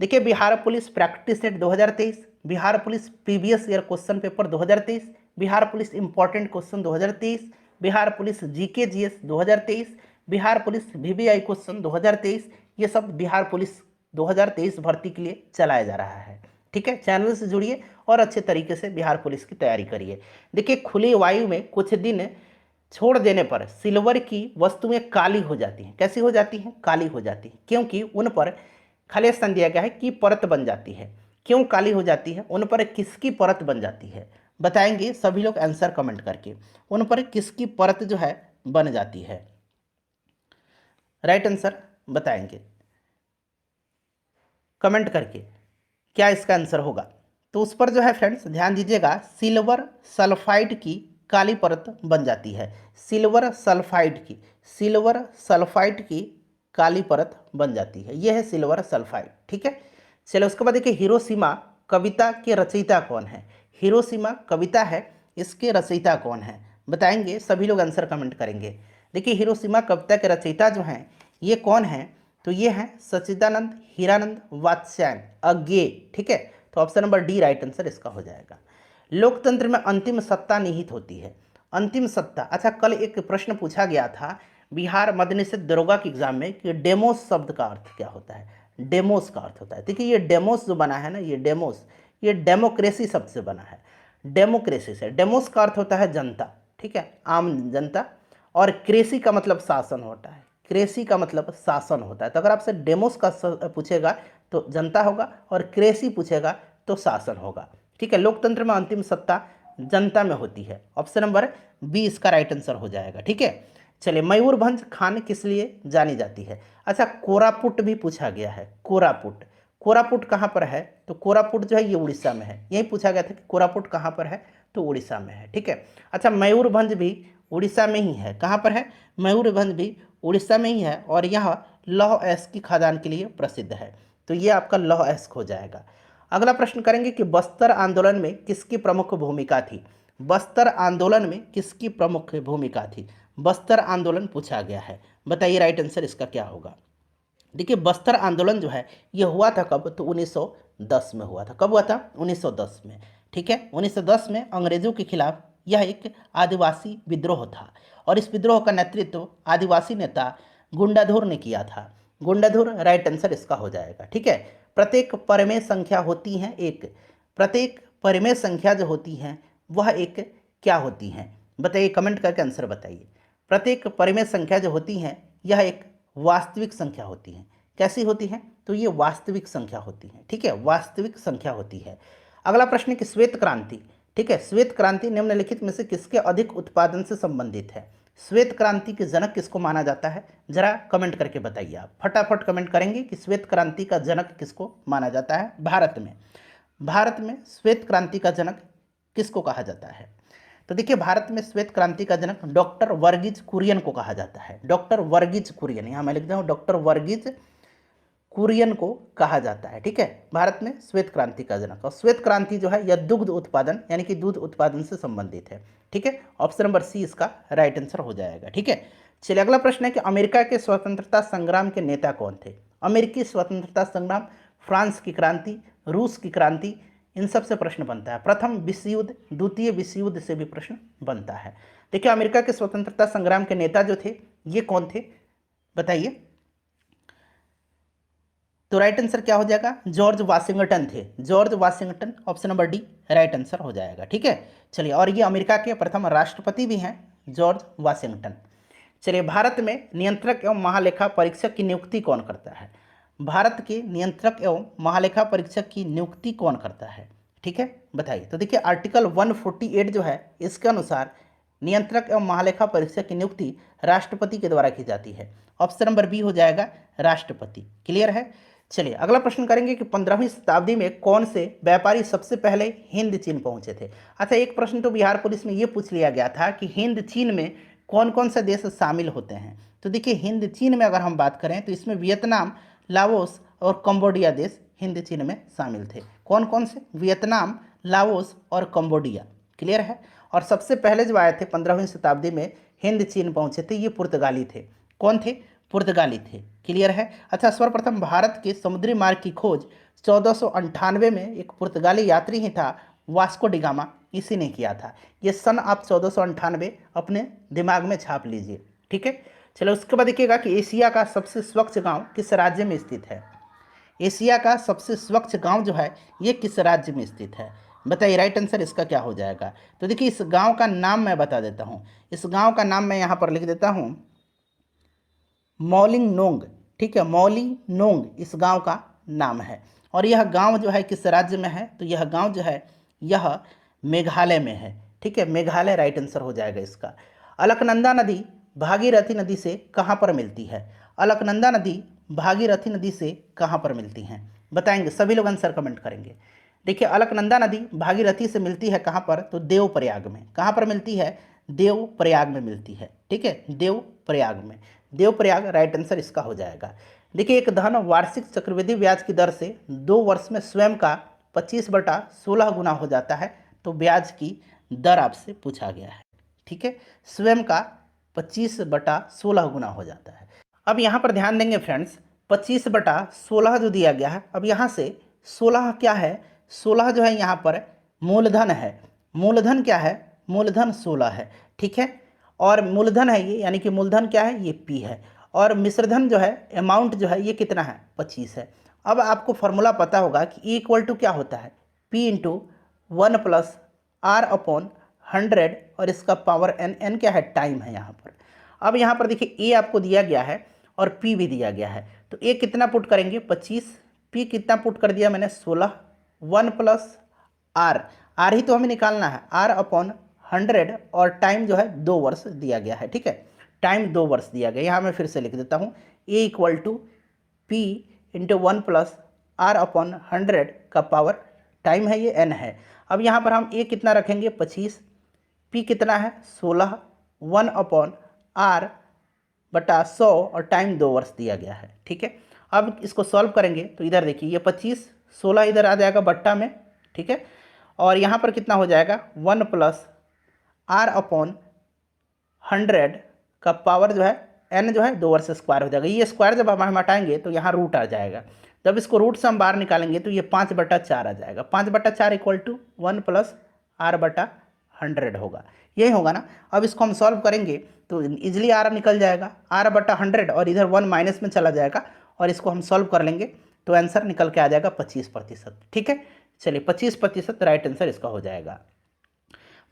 देखिए, Bihar police practice set 2023, Bihar police previous year question paper 2023, Bihar police important question 2023, Bihar police GK GS 2023, Bihar police VVI question 2023, ये सब बिहार पुलिस 2023 भर्ती के लिए चलाया जा रहा है। ठीक है, चैनल से जुड़िए और अच्छे तरीके से बिहार पुलिस की तैयारी करिए। देखिए, खुली वायु में कुछ दिन छोड़ देने पर सिल्वर की वस्तुएं काली हो जाती हैं। कैसी हो जाती हैं? काली हो जाती हैं, क्योंकि उन पर खालिस्तान दिया गया है कि परत बन जाती है। क्यों काली हो जाती है? उन पर किसकी परत बन जाती है? बताएंगे सभी लोग आंसर कमेंट करके। उन पर किसकी परत जो है बन जाती है? राइट आंसर बताएंगे कमेंट करके, क्या इसका आंसर होगा? तो उस पर जो है फ्रेंड्स ध्यान दीजिएगा, सिल्वर सल्फाइड की काली परत बन जाती है। सिल्वर सल्फाइड की, सिल्वर सल्फाइड की काली परत बन जाती है। यह है सिल्वर सल्फाइड। ठीक है, चलो उसके बाद देखिए, हिरोशिमा कविता के रचयिता कौन है? हिरोशिमा कविता है, इसके रचयिता कौन है? बताएंगे सभी लोग, आंसर कमेंट करेंगे। देखिए, हिरोशिमा कविता के रचयिता जो हैं ये कौन है? तो ये हैं सच्चिदानंद हीरानंद वात्स्यायन अज्ञे। ठीक है, तो option number D right answer इसका हो जाएगा। लोकतंत्र में अंतिम सत्ता निहित होती है। अंतिम सत्ता, अच्छा कल एक प्रश्न पूछा गया था बिहार मद्य निषेध दरोगा के एग्जाम में कि डेमोस शब्द का अर्थ क्या होता है? डेमोस का अर्थ होता है, देखिए ये डेमोस जो बना है ना, ये डेमोस, ये डेमोक्रेसी शब्द से बना है। डेमोक्रेसी से, डेमोस का अर्थ होता है जनता। ठीक है, आम जनता, और क्रेसी का मतलब शासन होता है। क्रेसी का मतलब शासन होता है। तो अगर आपसे डेमोस का पूछेगा तो जनता होगा, और क्रेसी पूछेगा तो शासन होगा। ठीक है, लोकतंत्र में अंतिम सत्ता जनता में होती है। ऑप्शन नंबर बी इसका राइट आंसर हो जाएगा। ठीक है, चलिए, मयूरभंज खान किस लिए जानी जाती है? अच्छा, कोरापुट भी पूछा गया है। कोरापुट, कोरापुट कहाँ पर है? तो कोरापुट जो है ये उड़ीसा में है। यही पूछा गया था कि कोरापुट कहाँ पर है, तो उड़ीसा में है। ठीक है, अच्छा मयूरभंज भी उड़ीसा में ही है। कहाँ पर है? मयूरभंज भी उड़ीसा में ही है, और यह लौह अयस्क की खदान के लिए प्रसिद्ध है। तो ये आपका लौह अयस्क हो जाएगा। अगला प्रश्न करेंगे कि बस्तर आंदोलन में किसकी प्रमुख भूमिका थी? बस्तर आंदोलन में किसकी प्रमुख भूमिका थी? बस्तर आंदोलन पूछा गया है। बताइए राइट आंसर इसका क्या होगा? देखिए, बस्तर आंदोलन जो है ये हुआ था कब? तो 1910 में हुआ था। कब हुआ था? 1910 में। ठीक है, 1910 में अंग्रेजों के खिलाफ यह एक आदिवासी विद्रोह था, और इस विद्रोह का नेतृत्व आदिवासी नेता गुंडाधुर ने किया था। गुंडाधुर राइट आंसर इसका हो जाएगा। ठीक है, प्रत्येक परिमेय संख्या होती हैं एक, प्रत्येक परिमेय संख्या जो होती हैं वह एक क्या होती हैं? बताइए, कमेंट करके आंसर बताइए। प्रत्येक परिमेय संख्या जो होती हैं यह एक वास्तविक संख्या होती है। कैसी होती है? तो ये वास्तविक संख्या होती है। ठीक है, वास्तविक संख्या होती है। अगला प्रश्न है कि श्वेत क्रांति, ठीक है, श्वेत क्रांति निम्नलिखित में से किसके अधिक उत्पादन से संबंधित है? श्वेत क्रांति के जनक किसको माना जाता है? जरा कमेंट करके बताइए। आप फटाफट कमेंट करेंगे कि श्वेत क्रांति का जनक किसको माना जाता है भारत में। भारत में श्वेत क्रांति का जनक किसको कहा जाता है? तो देखिए, भारत में श्वेत क्रांति का जनक डॉक्टर वर्गीज कुरियन को कहा जाता है। डॉक्टर वर्गीज कुरियन, यहाँ मैं लिखता हूँ डॉक्टर वर्गीज कुरियन को कहा जाता है। ठीक है, भारत में श्वेत क्रांति का जनक। और श्वेत क्रांति जो है यह दुग्ध उत्पादन यानी कि दूध उत्पादन से संबंधित है। ठीक है, ऑप्शन नंबर सी इसका राइट आंसर हो जाएगा। ठीक है, चलिए अगला प्रश्न है कि अमेरिका के स्वतंत्रता संग्राम के नेता कौन थे? अमेरिकी स्वतंत्रता संग्राम, फ्रांस की क्रांति, रूस की क्रांति, इन सब से प्रश्न बनता है। प्रथम विश्व युद्ध, द्वितीय विश्व युद्ध से भी प्रश्न बनता है। देखिए, अमेरिका के स्वतंत्रता संग्राम के नेता जो थे ये कौन थे? बताइए। तो राइट आंसर क्या हो जाएगा? जॉर्ज वाशिंगटन थे। George Washington, option number D right answer हो जाएगा। ठीक है, चलिए, और ये अमेरिका के प्रथम राष्ट्रपति भी हैं, जॉर्ज वाशिंगटन। चलिए, भारत में नियंत्रक एवं महालेखा परीक्षक की नियुक्ति कौन करता है? भारत के नियंत्रक एवं महालेखा परीक्षक की नियुक्ति कौन करता है? ठीक है, बताइए। तो देखिए, आर्टिकल 148 जो है इसके अनुसार नियंत्रक एवं महालेखा परीक्षक की नियुक्ति राष्ट्रपति के द्वारा की जाती है। ऑप्शन नंबर बी हो जाएगा राष्ट्रपति। क्लियर है। चलिए अगला प्रश्न करेंगे कि 15वीं शताब्दी में कौन से व्यापारी सबसे पहले हिंद चीन पहुंचे थे। अच्छा, एक प्रश्न तो बिहार पुलिस में ये पूछ लिया गया था कि हिंद चीन में कौन कौन से देश शामिल होते हैं। तो देखिए हिंद चीन में अगर हम बात करें तो इसमें वियतनाम, लाओस और कंबोडिया देश हिंद चीन में शामिल थे। कौन कौन से? वियतनाम, लाओस और कंबोडिया। क्लियर है। और सबसे पहले जो आए थे 15वीं शताब्दी में हिंद चीन पहुंचे थे, ये पुर्तगाली थे। कौन थे? पुर्तगाली थे। क्लियर है। अच्छा, सर्वप्रथम भारत के समुद्री मार्ग की खोज 1498 में एक पुर्तगाली यात्री ही था, वास्को डिगामा, इसी ने किया था। ये सन आप 1498 अपने दिमाग में छाप लीजिए। ठीक है। चलो उसके बाद देखिएगा कि एशिया का सबसे स्वच्छ गांव किस राज्य में स्थित है। एशिया का सबसे स्वच्छ गांव जो है ये किस राज्य में स्थित है, बताइए। राइट आंसर इसका क्या हो जाएगा। तो देखिए इस गांव का नाम मैं बता देता हूँ। इस गांव का नाम मैं यहाँ पर लिख देता हूँ, मौलिंगनोंग। ठीक है, मौलिंगनोंग इस गांव का नाम है। और यह गांव जो है किस राज्य में है, तो यह गांव जो है यह मेघालय में है। ठीक है, मेघालय राइट आंसर हो जाएगा इसका। अलकनंदा नदी भागीरथी नदी से कहाँ पर मिलती है। अलकनंदा नदी भागीरथी नदी से कहाँ पर मिलती हैं, बताएंगे। सभी लोग आंसर कमेंट करेंगे। देखिए अलकनंदा नदी भागीरथी से मिलती है कहाँ पर, तो देवप्रयाग में। कहाँ पर मिलती है? देवप्रयाग में मिलती है। ठीक है, देवप्रयाग में। देवप्रयाग राइट आंसर इसका हो जाएगा। देखिए एक धन वार्षिक चक्रवृद्धि ब्याज की दर से 2 वर्ष में स्वयं का 25/16 गुना हो जाता है, तो ब्याज की दर आपसे पूछा गया है। ठीक है, स्वयं का 25/16 गुना हो जाता है। अब यहाँ पर ध्यान देंगे फ्रेंड्स, 25/16 जो दिया गया है, अब यहाँ से 16 क्या है, 16 जो है यहाँ पर मूलधन है। मूलधन क्या है? मूलधन 16 है। ठीक है, और मूलधन है ये, यानी कि मूलधन क्या है, ये P है। और मिश्रधन जो है, अमाउंट जो है, ये कितना है, 25 है। अब आपको फॉर्मूला पता होगा कि E इक्वल टू क्या होता है, P इंटू 1 प्लस R/100 और इसका पावर n क्या है, टाइम है यहाँ पर। अब यहाँ पर देखिए A आपको दिया गया है और P भी दिया गया है, तो A कितना पुट करेंगे, 25, P कितना पुट कर दिया मैंने, 16, 1 प्लस R ही तो हमें निकालना है, R/100 और टाइम जो है 2 वर्ष दिया गया है। ठीक है, टाइम 2 वर्ष दिया गया। यहाँ मैं फिर से लिख देता हूँ, A equal to P into 1 plus R/100 का पावर टाइम है, ये n है। अब यहाँ पर हम A कितना रखेंगे, 25, P कितना है, 16, 1/R/100 और टाइम 2 वर्ष दिया गया है। ठीक है, अब इसको सॉल्व करेंगे तो इधर देखिए ये 25, 16 इधर आ जाएगा बट्टा में। ठीक है, और यहाँ पर कितना हो जाएगा, 1 प्लस R/100 का पावर जो है n जो है 2 वर्ष स्क्वायर हो जाएगा। ये स्क्वायर जब हम हटाएंगे तो यहाँ रूट आ जाएगा। जब इसको रूट से हम बाहर निकालेंगे तो ये 5/4 आ जाएगा। 5/4 इक्वल टू 1 प्लस R/100 होगा, यही होगा ना। अब इसको हम सॉल्व करेंगे तो इजिली R निकल जाएगा, R/100 और इधर 1 माइनस में चला जाएगा और इसको हम सॉल्व कर लेंगे तो आंसर निकल के आ जाएगा 25%। ठीक है, चलिए 25% राइट आंसर इसका हो जाएगा।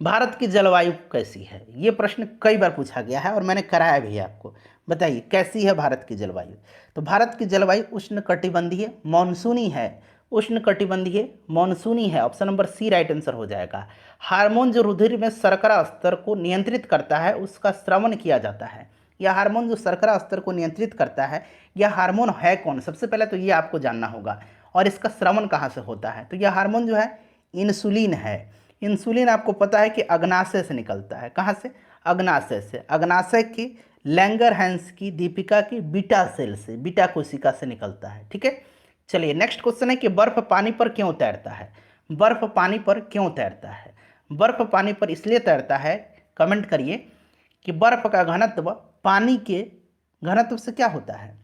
भारत की जलवायु कैसी है, ये प्रश्न कई बार पूछा गया है और मैंने कराया भी है आपको। बताइए कैसी है भारत की जलवायु। तो भारत की जलवायु उष्णकटिबंधीय मानसूनी है। उष्णकटिबंधीय मानसूनी है, option number C right answer हो जाएगा। हार्मोन जो रुधिर में शर्करा स्तर को नियंत्रित करता है उसका श्रवण किया जाता है। यह हार्मोन जो शर्करा स्तर को नियंत्रित करता है, यह हार्मोन है कौन, सबसे पहले तो ये आपको जानना होगा। और इसका श्रवण कहाँ से होता है, तो यह हार्मोन जो है इंसुलिन है। इंसुलिन आपको पता है कि अग्नाशय से निकलता है। कहाँ से? अग्नाशय से। अग्नाशय की लैंगरहैंस की दीपिका की बीटा सेल से, बीटा कोशिका से निकलता है। ठीक है, चलिए नेक्स्ट क्वेश्चन है कि बर्फ पानी पर क्यों तैरता है। बर्फ पानी पर क्यों तैरता है? बर्फ पानी पर इसलिए तैरता है, कमेंट करिए, कि बर्फ का घनत्व पानी के घनत्व से क्या होता है,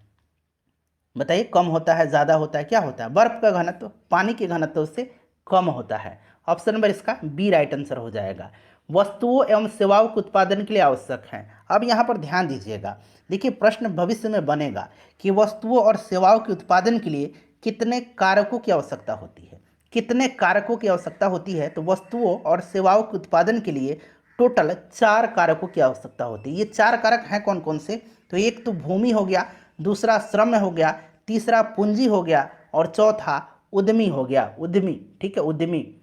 बताइए। कम होता है, ज़्यादा होता है, क्या होता है? बर्फ का घनत्व पानी के घनत्व से कम होता है। ऑप्शन नंबर इसका बी राइट आंसर हो जाएगा। वस्तुओं एवं सेवाओं के उत्पादन के लिए आवश्यक है। अब यहाँ पर ध्यान दीजिएगा, देखिए प्रश्न भविष्य में बनेगा कि वस्तुओं और सेवाओं के उत्पादन के लिए कितने कारकों की आवश्यकता होती है। कितने कारकों की आवश्यकता होती है, तो वस्तुओं और सेवाओं के उत्पादन के लिए टोटल 4 कारकों की आवश्यकता होती है। ये 4 कारक हैं कौन कौन से, तो एक तो भूमि हो गया, दूसरा श्रम हो गया, तीसरा पूंजी हो गया और चौथा उद्यमी हो गया। उद्यमी, ठीक है, उद्यमी।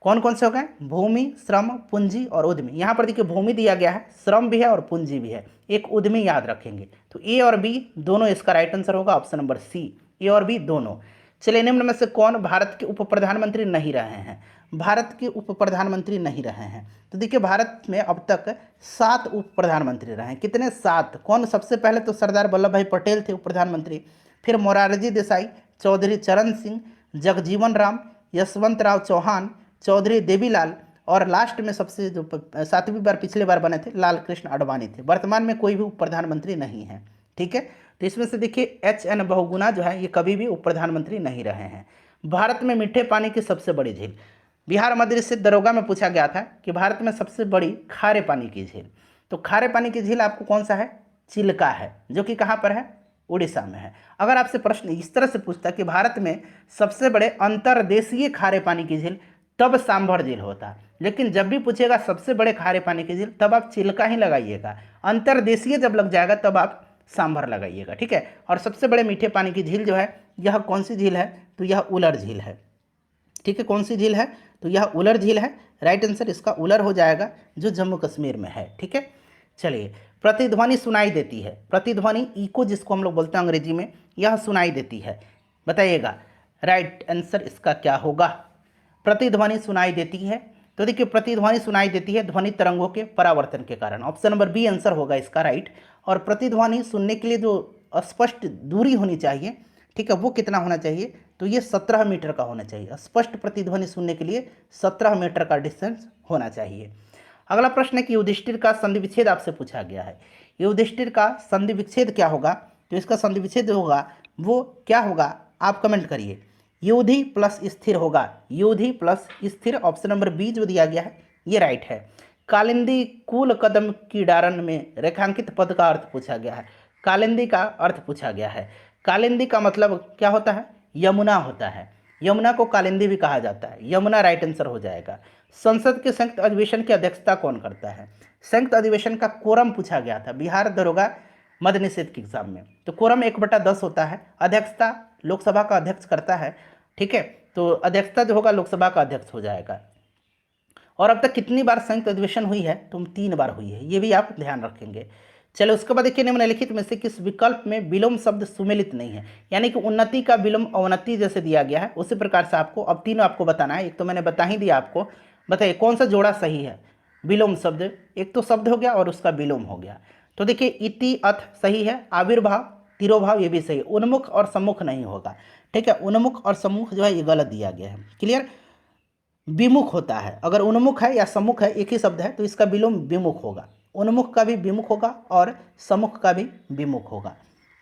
कौन कौन से हो गए? भूमि, श्रम, पूंजी और उद्यमी। यहाँ पर देखिए भूमि दिया गया है, श्रम भी है और पूंजी भी है, एक उद्यमी याद रखेंगे। तो ए और बी दोनों इसका राइट आंसर होगा, ऑप्शन नंबर सी, ए और बी दोनों। चलिए, निम्न में से कौन भारत के उप प्रधानमंत्री नहीं रहे हैं? भारत के उप प्रधानमंत्री नहीं रहे हैं, तो देखिए भारत में अब तक 7 उप प्रधानमंत्री रहे हैं। कितने? 7। कौन? सबसे पहले तो सरदार वल्लभ भाई पटेल थे उप प्रधानमंत्री, फिर मोरारजी देसाई, चौधरी चरण सिंह, जगजीवन राम, यशवंत राव चौहान, चौधरी देवीलाल, और लास्ट में सबसे जो 7वीं बार पिछले बार बने थे लाल कृष्ण आडवाणी थे। वर्तमान में कोई भी उप प्रधानमंत्री नहीं है, ठीक है। तो इसमें से देखिए एच.एन. बहुगुणा जो है ये कभी भी उप प्रधानमंत्री नहीं रहे हैं। भारत में मीठे पानी की सबसे बड़ी झील, बिहार मध्य से दरोगा में पूछा गया था कि भारत में सबसे बड़ी खारे पानी की झील, तो खारे पानी की झील आपको कौन सा है? चिल्का है, जो कि कहाँ पर है? उड़ीसा में है। अगर आपसे प्रश्न इस तरह से पूछता कि भारत में सबसे बड़े अंतर्देशीय खारे पानी की झील, तब सांभर झील होता, लेकिन जब भी पूछेगा सबसे बड़े खारे पानी की झील, तब आप चिल्का ही लगाइएगा। अंतर्देशीय जब लग जाएगा तब आप सांभर लगाइएगा, ठीक है। और सबसे बड़े मीठे पानी की झील जो है यह कौन सी झील है? तो यह उलर झील है, ठीक है। कौन सी झील है? तो यह उलर झील है। राइट आंसर इसका उलर हो जाएगा, जो जम्मू कश्मीर में है, ठीक है। चलिए, प्रतिध्वनि सुनाई देती है, प्रतिध्वनि इको जिसको हम लोग बोलते हैं अंग्रेजी में, यह सुनाई देती है, बताइएगा राइट आंसर इसका क्या होगा? प्रतिध्वनि सुनाई देती है, तो देखिए प्रतिध्वनि सुनाई देती है ध्वनि तरंगों के परावर्तन के कारण, ऑप्शन नंबर बी आंसर होगा इसका राइट। और प्रतिध्वनि सुनने के लिए जो स्पष्ट दूरी होनी चाहिए, ठीक है, वो कितना होना चाहिए? तो ये 17 मीटर का होना चाहिए। स्पष्ट प्रतिध्वनि सुनने के लिए 17 मीटर का डिस्टेंस होना चाहिए। अगला प्रश्न है कि युधिष्ठिर का संधि विच्छेद आपसे पूछा गया है। युधिष्ठिर का संधि विच्छेद क्या होगा? तो इसका संधि विच्छेद होगा वो क्या होगा? आप कमेंट करिए। युधि प्लस स्थिर होगा, युधि प्लस स्थिर, ऑप्शन नंबर बी जो दिया गया है ये राइट है। कालिंदी कूल कदम की डारन में रेखांकित पद का अर्थ पूछा गया है। कालिंदी का अर्थ पूछा गया है। कालिंदी का मतलब क्या होता है? यमुना होता है। यमुना को कालिंदी भी कहा जाता है, यमुना राइट आंसर हो जाएगा। संसद के संयुक्त अधिवेशन की अध्यक्षता कौन करता है? संयुक्त अधिवेशन का कोरम पूछा गया था बिहार दरोगा मद निषेध के एग्जाम में। तो कोरम 1/10 होता है। अध्यक्षता लोकसभा का अध्यक्ष करता है, ठीक है। तो अध्यक्षता जो होगा लोकसभा का अध्यक्ष हो जाएगा। और अब तक कितनी बार संयुक्त अधिवेशन हुई है? तो 3 बार हुई है, ये भी आप ध्यान रखेंगे। चलो उसके बाद देखिए, निम्नलिखित में से किस विकल्प में विलोम शब्द सुमेलित नहीं है? यानी कि उन्नति का विलोम अवनति जैसे दिया गया है उसी प्रकार से आपको अब तीनों आपको बताना है। एक तो मैंने बता ही दिया आपको, बताइए कौन सा जोड़ा सही है? विलोम शब्द, एक तो शब्द हो गया और उसका विलोम हो गया। तो देखिए इति अथ सही है, आविर्भाव तिरोभाव ये भी सही है, उन्मुख और सम्मुख नहीं होगा, ठीक है। उन्मुख और सम्मुख जो है ये गलत दिया गया है, क्लियर। विमुख होता है, अगर उन्मुख है या सम्मुख है एक ही शब्द है तो इसका विलोम विमुख होगा। उन्मुख का भी विमुख होगा और सम्मुख का भी विमुख होगा।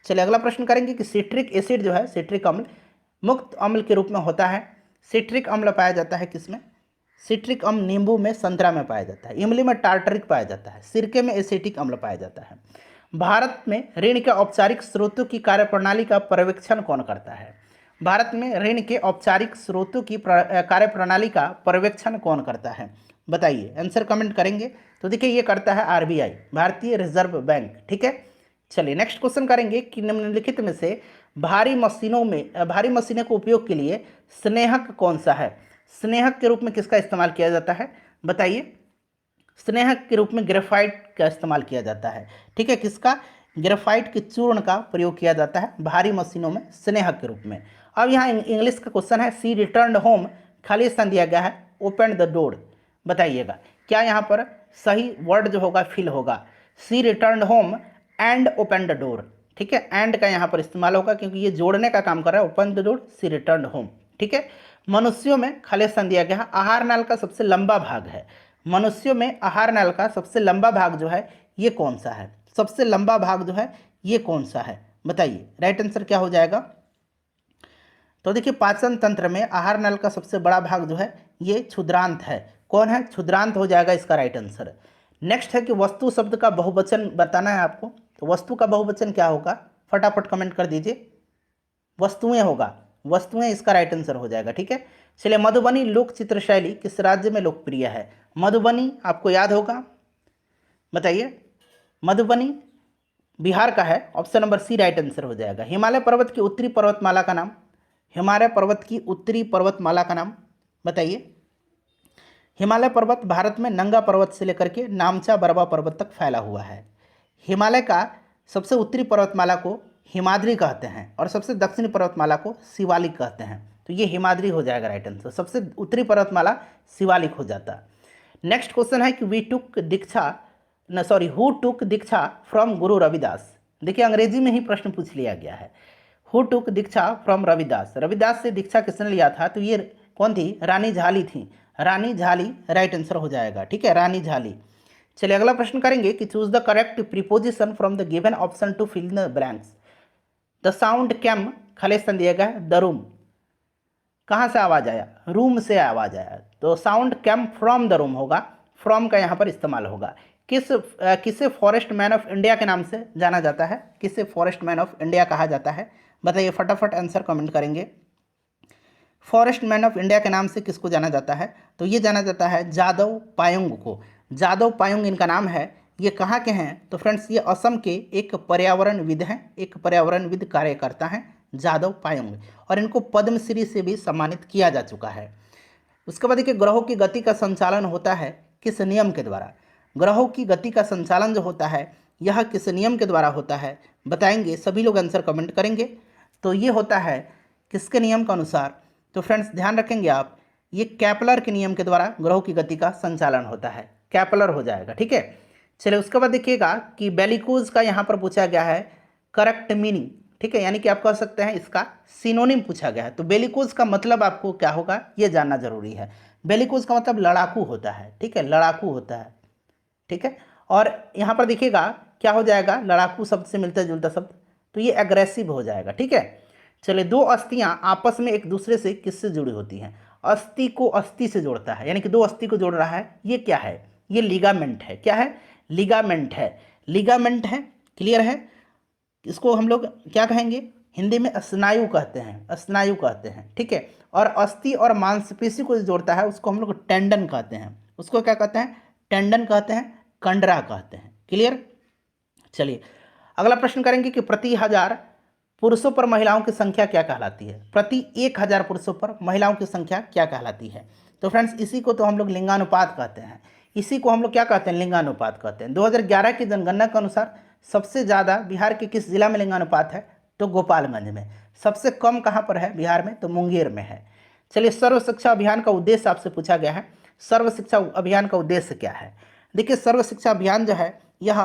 चलिए अगला प्रश्न करेंगे कि सिट्रिक एसिड जो है, सिट्रिक अम्ल मुक्त अम्ल के रूप में होता है। सिट्रिक अम्ल पाया जाता है किसमें? सिट्रिक अम्ल नींबू में, संतरा में पाया जाता है। इमली में टार्टरिक पाया जाता है। सिरके में एसिटिक अम्ल पाया जाता है। भारत में ऋण के औपचारिक स्रोतों की कार्यप्रणाली का पर्यवेक्षण कौन करता है? भारत में ऋण के औपचारिक स्रोतों की कार्यप्रणाली का पर्यवेक्षण कौन करता है? बताइए, आंसर कमेंट करेंगे। तो देखिए ये करता है आरबीआई, भारतीय रिजर्व बैंक, ठीक है। चलिए नेक्स्ट क्वेश्चन करेंगे कि निम्नलिखित में से भारी मशीनों के उपयोग के लिए स्नेहक कौन सा है? स्नेहक के रूप में किसका इस्तेमाल किया जाता है? बताइए। स्नेहक के रूप में ग्रेफाइट का इस्तेमाल किया जाता है, ठीक है। किसका? ग्रेफाइट के चूर्ण का प्रयोग किया जाता है भारी मशीनों में स्नेहक के रूप में। अब यहाँ इंग्लिश का क्वेश्चन है, सी रिटर्न होम, खाली स्थान दिया गया है, ओपन द डोर। बताइएगा क्या यहाँ पर सही वर्ड जो होगा फिल होगा? She return home and open the door, ठीक है। एंड का यहाँ पर इस्तेमाल होगा क्योंकि ये जोड़ने का काम कर रहा है, open the door, see return home, ठीक है। मनुष्यों में खाली स्थान दिया गया है, आहार नाल का सबसे लंबा भाग है। मनुष्यों में आहार नाल का सबसे लंबा भाग जो है ये कौन सा है? सबसे लंबा भाग जो है ये कौन सा है? बताइए, राइट आंसर क्या हो जाएगा? तो देखिए पाचन तंत्र में आहार नल का सबसे बड़ा भाग जो है ये क्षुद्रांत है। कौन है? क्षुद्रांत हो जाएगा इसका राइट आंसर। नेक्स्ट है कि वस्तु शब्द का बहुवचन बताना है आपको। तो वस्तु का बहुवचन क्या होगा? फटाफट कमेंट कर दीजिए। वस्तुएं होगा, वस्तुएं इसका राइट आंसर हो जाएगा, ठीक है। चलिए मधुबनी लोक चित्र शैली किस राज्य में लोकप्रिय है? मधुबनी आपको याद होगा, बताइए। मधुबनी बिहार का है, option number C right answer हो जाएगा। हिमालय पर्वत की उत्तरी पर्वतमाला का नाम, हिमालय पर्वत की उत्तरी पर्वतमाला का नाम बताइए। हिमालय पर्वत भारत में नंगा पर्वत से लेकर के नामचा बरवा पर्वत तक फैला हुआ है। हिमालय का सबसे उत्तरी पर्वतमाला को हिमाद्री कहते हैं और सबसे दक्षिणी पर्वतमाला को शिवालिक कहते हैं। तो ये हिमाद्री हो जाएगा राइट आंसर, सबसे उत्तरी पर्वतमाला शिवालिक हो जाता। नेक्स्ट क्वेश्चन है कि वी टुक दीक्षा न sorry who took Diksha from Guru Ravidas. देखिए अंग्रेजी में ही प्रश्न पूछ लिया गया है। Who took Diksha from Ravidas, Ravidas से दीक्षा किसने लिया था? तो ये कौन थी? रानी झाली थी। रानी झाली राइट आंसर हो जाएगा, ठीक है, रानी झाली। चलिए अगला प्रश्न करेंगे कि choose the correct preposition from the given option to fill the blanks. The sound came, खाली स्थान दिया गया है द रूम, कहाँ से आवाज आया? रूम से आवाज आया, तो sound came from the room होगा, फ्रॉम का यहाँ पर इस्तेमाल होगा। किसे फॉरेस्ट मैन ऑफ इंडिया के नाम से जाना जाता है? किसे फॉरेस्ट मैन ऑफ इंडिया कहा जाता है? बताइए, फटाफट आंसर कमेंट करेंगे। फॉरेस्ट मैन ऑफ इंडिया के नाम से किसको जाना जाता है? तो ये जाना जाता है जादव पायंग को। जादव पायंग इनका नाम है। ये कहाँ के हैं? तो फ्रेंड्स ये असम के एक पर्यावरणविद हैं, एक पर्यावरणविद कार्यकर्ता हैं जादव पायंग, और इनको पद्मश्री से भी सम्मानित किया जा चुका है। उसके बाद देखिए, ग्रहों की गति का संचालन होता है किस नियम के द्वारा? ग्रहों की गति का संचालन जो होता है यह किस नियम के द्वारा होता है? बताएंगे, सभी लोग आंसर कमेंट करेंगे। तो ये होता है किसके नियम के अनुसार? तो फ्रेंड्स ध्यान रखेंगे आप, ये कैपलर के नियम के द्वारा ग्रहों की गति का संचालन होता है, कैपलर हो जाएगा, ठीक है। चलिए उसके बाद देखिएगा कि बेलिकोज का यहाँ पर पूछा गया है करेक्ट मीनिंग, ठीक है, यानी कि आप कह सकते हैं इसका सिनोनिम पूछा गया है। तो बेलिकोज का मतलब आपको क्या होगा ये जानना जरूरी है। बेलिकोज का मतलब लड़ाकू होता है, ठीक है, लड़ाकू होता है, ठीक है। और यहाँ पर देखिएगा क्या हो जाएगा, लड़ाकू शब्द से मिलता जुलता शब्द, तो ये एग्रेसिव हो जाएगा, ठीक है। चलिए, दो अस्थियां आपस में एक दूसरे से किससे जुड़ी होती हैं? अस्थि को अस्थि से जोड़ता है, यानी कि दो अस्थि को जोड़ रहा है, ये क्या है? ये लिगामेंट है। क्या है? लिगामेंट है, लिगामेंट है, क्लियर है। इसको हम लोग क्या कहेंगे? हिंदी में स्नायु कहते हैं, स्नायु कहते हैं, ठीक है। और अस्थि और मांसपेशी को जो जोड़ता है उसको हम लोग टेंडन कहते हैं, उसको क्या कहते हैं? टेंडन कहते हैं, कंडरा कहते हैं, क्लियर। चलिए अगला प्रश्न करेंगे कि प्रति 1000 पुरुषों पर महिलाओं की संख्या क्या कहलाती है? प्रति 1000 पुरुषों पर महिलाओं की संख्या क्या कहलाती है? तो फ्रेंड्स इसी को तो हम लोग लिंगानुपात कहते हैं, इसी को हम लोग क्या कहते हैं? लिंगानुपात कहते हैं। 2011 की जनगणना के अनुसार सबसे ज़्यादा बिहार के किस जिला में लिंगानुपात है? तो गोपालगंज में। सबसे कम कहाँ पर है बिहार में? तो मुंगेर में है। चलिए, सर्व शिक्षा अभियान का उद्देश्य आपसे पूछा गया है। सर्व शिक्षा अभियान का उद्देश्य क्या है? देखिए, सर्व शिक्षा अभियान जो है यह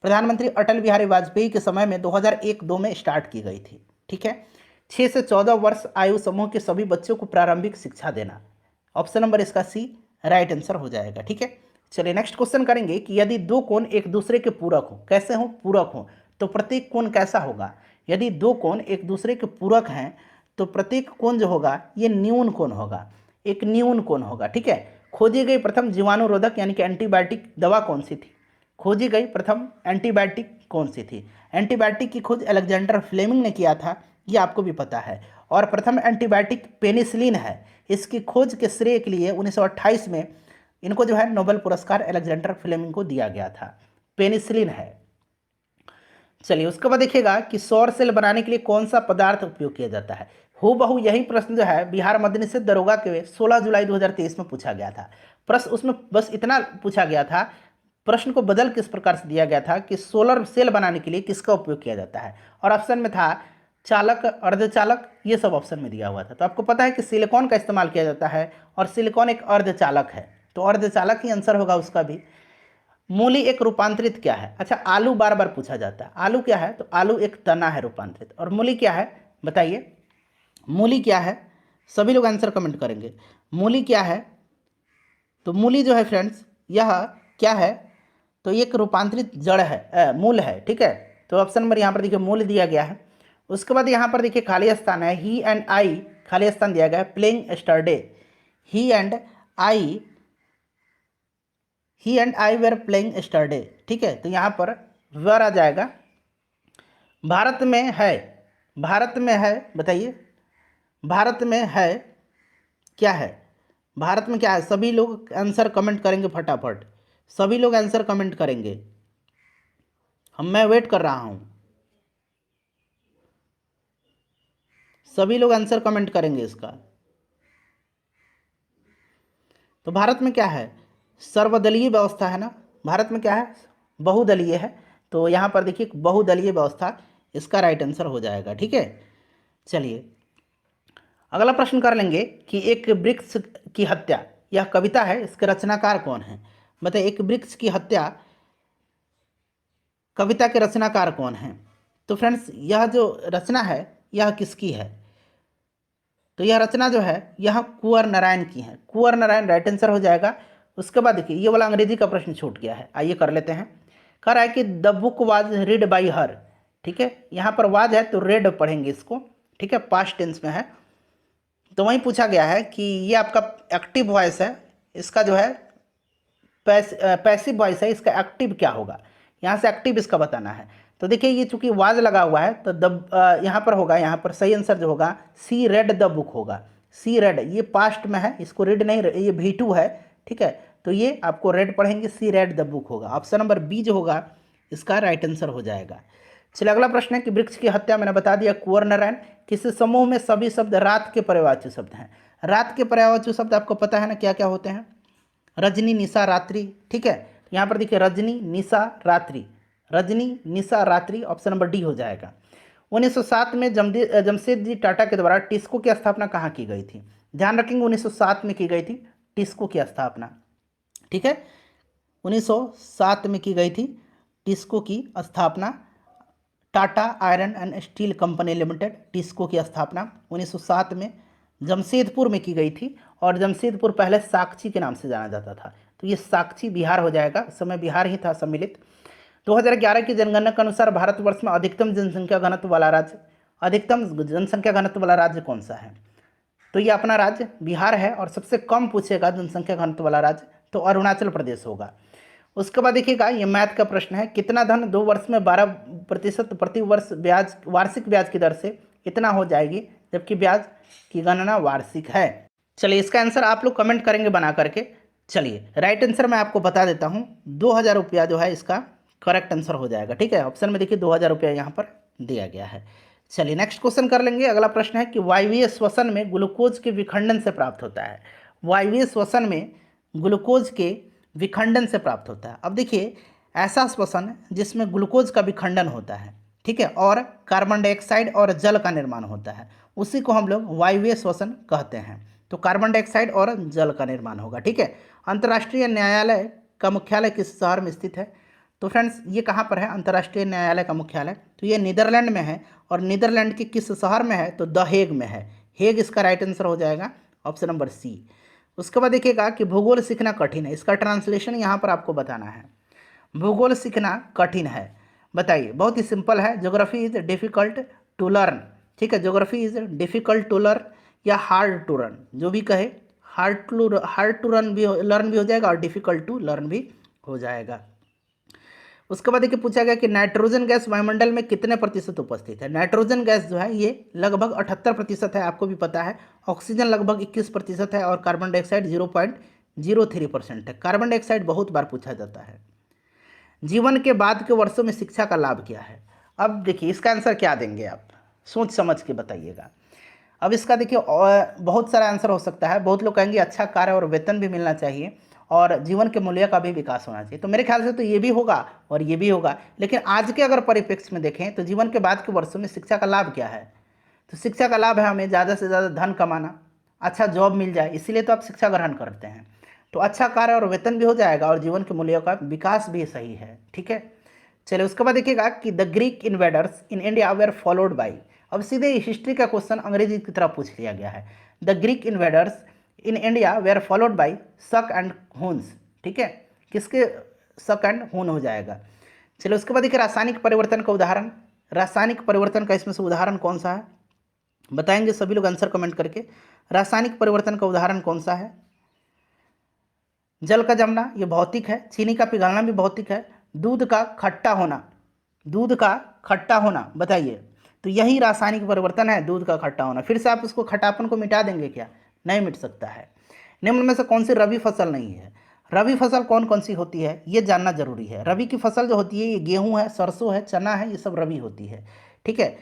प्रधानमंत्री अटल बिहारी वाजपेयी के समय में 2001-2 में स्टार्ट की गई थी, ठीक है। 6 से 14 वर्ष आयु समूह के सभी बच्चों को प्रारंभिक शिक्षा देना। ऑप्शन नंबर इसका सी राइट आंसर हो जाएगा, ठीक है। चलिए नेक्स्ट क्वेश्चन करेंगे कि यदि दो कोण एक दूसरे के पूरक हो, कैसे हो? पूरक हो, तो प्रत्येक कोण कैसा होगा? यदि दो कोण एक दूसरे के पूरक हैं तो प्रत्येक कोण जो होगा ये न्यून कोण होगा, एक न्यून कोण होगा, ठीक है। खोजी गई प्रथम जीवाणुरोधक यानी कि एंटीबायोटिक दवा कौन सी थी? खोजी गई प्रथम एंटीबायोटिक कौन सी थी? एंटीबायोटिक की खोज अलेक्जेंडर फ्लेमिंग ने किया था, ये आपको भी पता है। और प्रथम एंटीबायोटिक पेनिसिलिन है। इसकी खोज के श्रेय के लिए 1928 में इनको जो है नोबेल पुरस्कार अलेक्जेंडर फ्लेमिंग को दिया गया था। पेनिसिलिन है। चलिए उसके बाद देखिएगा कि सौर सेल बनाने के लिए कौन सा पदार्थ उपयोग किया जाता है? हूबहू यही प्रश्न जो है बिहार मद्य निषेध दरोगा के 16 जुलाई 2023 में पूछा गया था। प्रश्न उसमें बस इतना पूछा गया था, प्रश्न को बदल किस प्रकार से दिया गया था कि सोलर सेल बनाने के लिए किसका उपयोग किया जाता है? और ऑप्शन में था चालक, अर्धचालक, ये सब ऑप्शन में दिया हुआ था। तो आपको पता है कि सिलिकॉन का इस्तेमाल किया जाता है और सिलिकॉन एक अर्धचालक है, तो अर्धचालक ही आंसर होगा उसका भी। मूली एक रूपांतरित क्या है? अच्छा, आलू बार बार पूछा जाता है, आलू क्या है? तो आलू एक तना है रूपांतरित। और मूली क्या है बताइए, मूली क्या है? सभी लोग आंसर कमेंट करेंगे, मूली क्या है? तो मूली जो है फ्रेंड्स यह क्या है? तो एक रूपांतरित जड़ है, मूल है, ठीक है। तो ऑप्शन नंबर यहाँ पर देखिए मूल दिया गया है। उसके बाद यहाँ पर देखिए खाली स्थान है, ही एंड आई, खाली स्थान दिया गया है playing yesterday. He and I, he and I were playing yesterday, ठीक है। तो यहाँ पर वर आ जाएगा। भारत में है, भारत में है, बताइए भारत में है क्या है? भारत में क्या है? सभी लोग आंसर कमेंट करेंगे फटाफट, सभी लोग आंसर कमेंट करेंगे, मैं वेट कर रहा हूँ, सभी लोग आंसर कमेंट करेंगे इसका। तो भारत में क्या है, सर्वदलीय व्यवस्था है ना, भारत में क्या है, बहुदलीय है। तो यहाँ पर देखिए बहुदलीय व्यवस्था इसका राइट आंसर हो जाएगा। ठीक है, चलिए अगला प्रश्न कर लेंगे कि एक वृक्ष की हत्या, यह कविता है, इसके रचनाकार कौन है। बताइए, एक वृक्ष की हत्या कविता के रचनाकार कौन है। तो फ्रेंड्स यह जो रचना है यह किसकी है, तो यह रचना जो है यह कुंवर नारायण की है। कुंवर नारायण राइट आंसर हो जाएगा। उसके बाद देखिए ये वाला अंग्रेजी का प्रश्न छूट गया है, आइए कर लेते हैं। कह रहा है कि the book was read by her. ठीक है, यहाँ पर वाज है तो रेड पढ़ेंगे इसको। ठीक है, पास्ट टेंस में है। तो वहीं पूछा गया है कि ये आपका एक्टिव वॉइस है, इसका जो है पैसिव वॉइस है, इसका एक्टिव क्या होगा, यहाँ से एक्टिव इसका बताना है। तो देखिए ये चूंकि वाज लगा हुआ है तो द यहाँ पर होगा, यहाँ पर सही आंसर जो होगा सी रेड द बुक होगा। सी रेड ये पास्ट में है, इसको रेड नहीं, ये V2 है। ठीक है, तो ये आपको रेड पढ़ेंगे, सी रेड द बुक होगा। ऑप्शन नंबर बी जो होगा इसका राइट आंसर हो जाएगा। चलिए अगला प्रश्न है कि वृक्ष की हत्या मैंने बता दिया कुंवर नारायण। किस समूह में सभी शब्द रात के पर्यायवाची शब्द हैं। रात के पर्यायवाची शब्द आपको पता है ना क्या क्या होते हैं, रजनी निशा रात्रि। ठीक है, यहाँ पर देखिए रजनी निशा रात्रि, रजनी निशा रात्रि, ऑप्शन नंबर डी हो जाएगा। 1907 में जमशेदजी टाटा के द्वारा टिस्को की स्थापना कहाँ की गई थी। ध्यान रखेंगे 1907 में की गई थी टिस्को की स्थापना। ठीक है, 1907 में की गई थी टिस्को की स्थापना, Tata iron and steel company limited, TISCO की स्थापना 1907 में जमशेदपुर में की गई थी। और जमशेदपुर पहले साक्षी के नाम से जाना जाता था, तो ये साक्षी बिहार हो जाएगा, उस समय बिहार ही था सम्मिलित। 2011 की जनगणना के अनुसार भारतवर्ष में अधिकतम जनसंख्या घनत्व वाला राज्य, अधिकतम जनसंख्या घनत्व वाला राज्य कौन सा है। तो ये अपना राज्य बिहार है। और सबसे कम पूछेगा जनसंख्या घनत्व वाला राज्य तो अरुणाचल प्रदेश होगा। उसके बाद देखिएगा ये मैथ का प्रश्न है, कितना धन 2 वर्ष में 12% प्रति वर्ष ब्याज वार्षिक ब्याज की दर से इतना हो जाएगी, जबकि ब्याज की गणना वार्षिक है। चलिए इसका आंसर आप लोग कमेंट करेंगे बना करके। चलिए राइट आंसर मैं आपको बता देता हूँ, 2000 रुपया जो है इसका करेक्ट आंसर हो जाएगा। ठीक है, ऑप्शन में देखिए 2000 रुपया यहाँ पर दिया गया है। चलिए नेक्स्ट क्वेश्चन कर लेंगे। अगला प्रश्न है कि वायवीय श्वसन में ग्लूकोज के विखंडन से प्राप्त होता है। वायवीय श्वसन में ग्लूकोज के विखंडन से प्राप्त होता है। अब देखिए ऐसा श्वसन जिसमें ग्लूकोज का विखंडन होता है, ठीक है, और कार्बन डाइऑक्साइड और जल का निर्माण होता है, उसी को हम लोग वायवीय श्वसन कहते हैं। तो कार्बन डाइऑक्साइड और जल का निर्माण होगा। ठीक है, अंतर्राष्ट्रीय न्यायालय का मुख्यालय किस शहर में स्थित है। तो फ्रेंड्स ये कहाँ पर है अंतर्राष्ट्रीय न्यायालय का मुख्यालय, तो ये नीदरलैंड में है। और नीदरलैंड के किस शहर में है, तो द हेग में है। हेग इसका राइट आंसर हो जाएगा, ऑप्शन नंबर सी। उसके बाद देखिएगा कि भूगोल सीखना कठिन है, इसका ट्रांसलेशन यहाँ पर आपको बताना है। भूगोल सीखना कठिन है, बताइए। बहुत ही सिंपल है, geography is difficult to learn. ठीक है, geography is difficult to learn या हार्ड टू रन, जो भी कहे। हार्ड टू रन भी लर्न भी हो जाएगा और डिफिकल्ट टू लर्न भी हो जाएगा। उसके बाद देखिए पूछा गया कि नाइट्रोजन गैस वायुमंडल में कितने प्रतिशत उपस्थित है। नाइट्रोजन गैस जो है ये लगभग 78% है, आपको भी पता है। ऑक्सीजन लगभग 21% है और कार्बन डाइऑक्साइड 0.03% है। कार्बन डाइऑक्साइड बहुत बार पूछा जाता है। जीवन के बाद के वर्षों में शिक्षा का लाभ क्या है। अब देखिए इसका आंसर क्या देंगे आप, सोच समझ के बताइएगा। अब इसका देखिए बहुत सारा आंसर हो सकता है। बहुत लोग कहेंगे अच्छा कार्य और वेतन भी मिलना चाहिए और जीवन के मूल्य का भी विकास होना चाहिए। तो मेरे ख्याल से तो ये भी होगा और ये भी होगा, लेकिन आज के अगर परिप्रेक्ष्य में देखें तो जीवन के बाद के वर्षों में शिक्षा का लाभ क्या है। तो शिक्षा का लाभ है हमें ज़्यादा से ज़्यादा धन कमाना, अच्छा जॉब मिल जाए, इसीलिए तो आप शिक्षा ग्रहण करते हैं। तो अच्छा कार्य और वेतन भी हो जाएगा और जीवन के मूल्यों का विकास भी सही है। ठीक है, चलिए उसके बाद देखिएगा कि the Greek invaders in India were followed by. अब सीधे हिस्ट्री का क्वेश्चन अंग्रेजी की तरफ पूछ लिया गया है। The Greek invaders in India were followed by Shaka and Huns. ठीक है, किसके शक एंड हून हो जाएगा। चलिए उसके बाद देखिए रासायनिक परिवर्तन का उदाहरण, रासायनिक परिवर्तन का इसमें से उदाहरण कौन सा है बताएंगे सभी लोग आंसर कमेंट करके। रासायनिक परिवर्तन का उदाहरण कौन सा है। जल का जमना ये भौतिक है, चीनी का पिघलना भी भौतिक है, दूध का खट्टा होना, दूध का खट्टा होना बताइए, तो यही रासायनिक परिवर्तन है, दूध का खट्टा होना। फिर से आप उसको खट्टापन को मिटा देंगे क्या, नहीं मिट सकता है। निम्न में से कौन सी रबी फसल नहीं है। रबी फसल कौन कौन सी होती है ये जानना जरूरी है। रबी की फसल जो होती है ये गेहूं है, सरसों है, चना है, ये सब रबी होती है। ठीक है,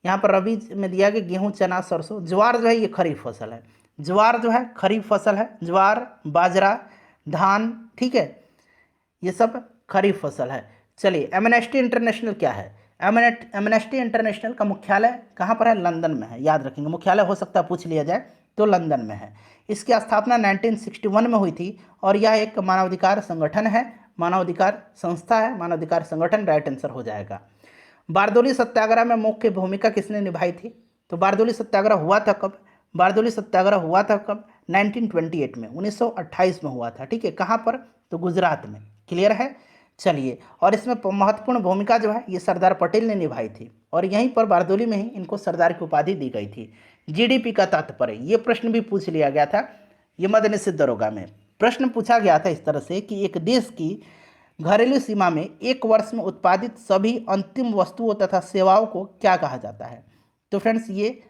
यहाँ पर रबी में दिया गया गेहूं, चना, सरसों। ज्वार जो है ये खरीफ फसल है। ज्वार जो है खरीफ फसल है, ज्वार, बाजरा, धान, ठीक है, ये सब खरीफ फसल है। चलिए, एमनेस्टी इंटरनेशनल क्या है? एमनेस्टी इंटरनेशनल का मुख्यालय कहाँ पर है? लंदन में है, याद रखेंगे। मुख्यालय हो सकता है पूछ लिया जाए, तो लंदन में है। इसकी स्थापना 1961 में हुई थी और यह एक मानवाधिकार संगठन है, मानवाधिकार संस्था है, मानवाधिकार संगठन, राइट आंसर हो जाएगा। बारदोली सत्याग्रह में मुख्य भूमिका किसने निभाई थी? तो बारदोली सत्याग्रह हुआ था कब? बारदोली सत्याग्रह हुआ था कब? 1928 में, 1928 में हुआ था, ठीक है। कहाँ पर? तो गुजरात में। क्लियर है? चलिए, और इसमें महत्वपूर्ण भूमिका जो है ये सरदार पटेल ने निभाई थी और यहीं पर बारदोली में ही इनको सरदार की उपाधि दी गई थी। जीडीपी का तात्पर्य, ये प्रश्न भी पूछ लिया गया था, ये मद्य निषेध दरोगा में प्रश्न पूछा गया था इस तरह से कि एक देश की घरेलू सीमा में एक वर्ष में उत्पादित सभी अंतिम वस्तुओं तथा सेवाओं को क्या कहा जाता है? तो फ्रेंड्स, ये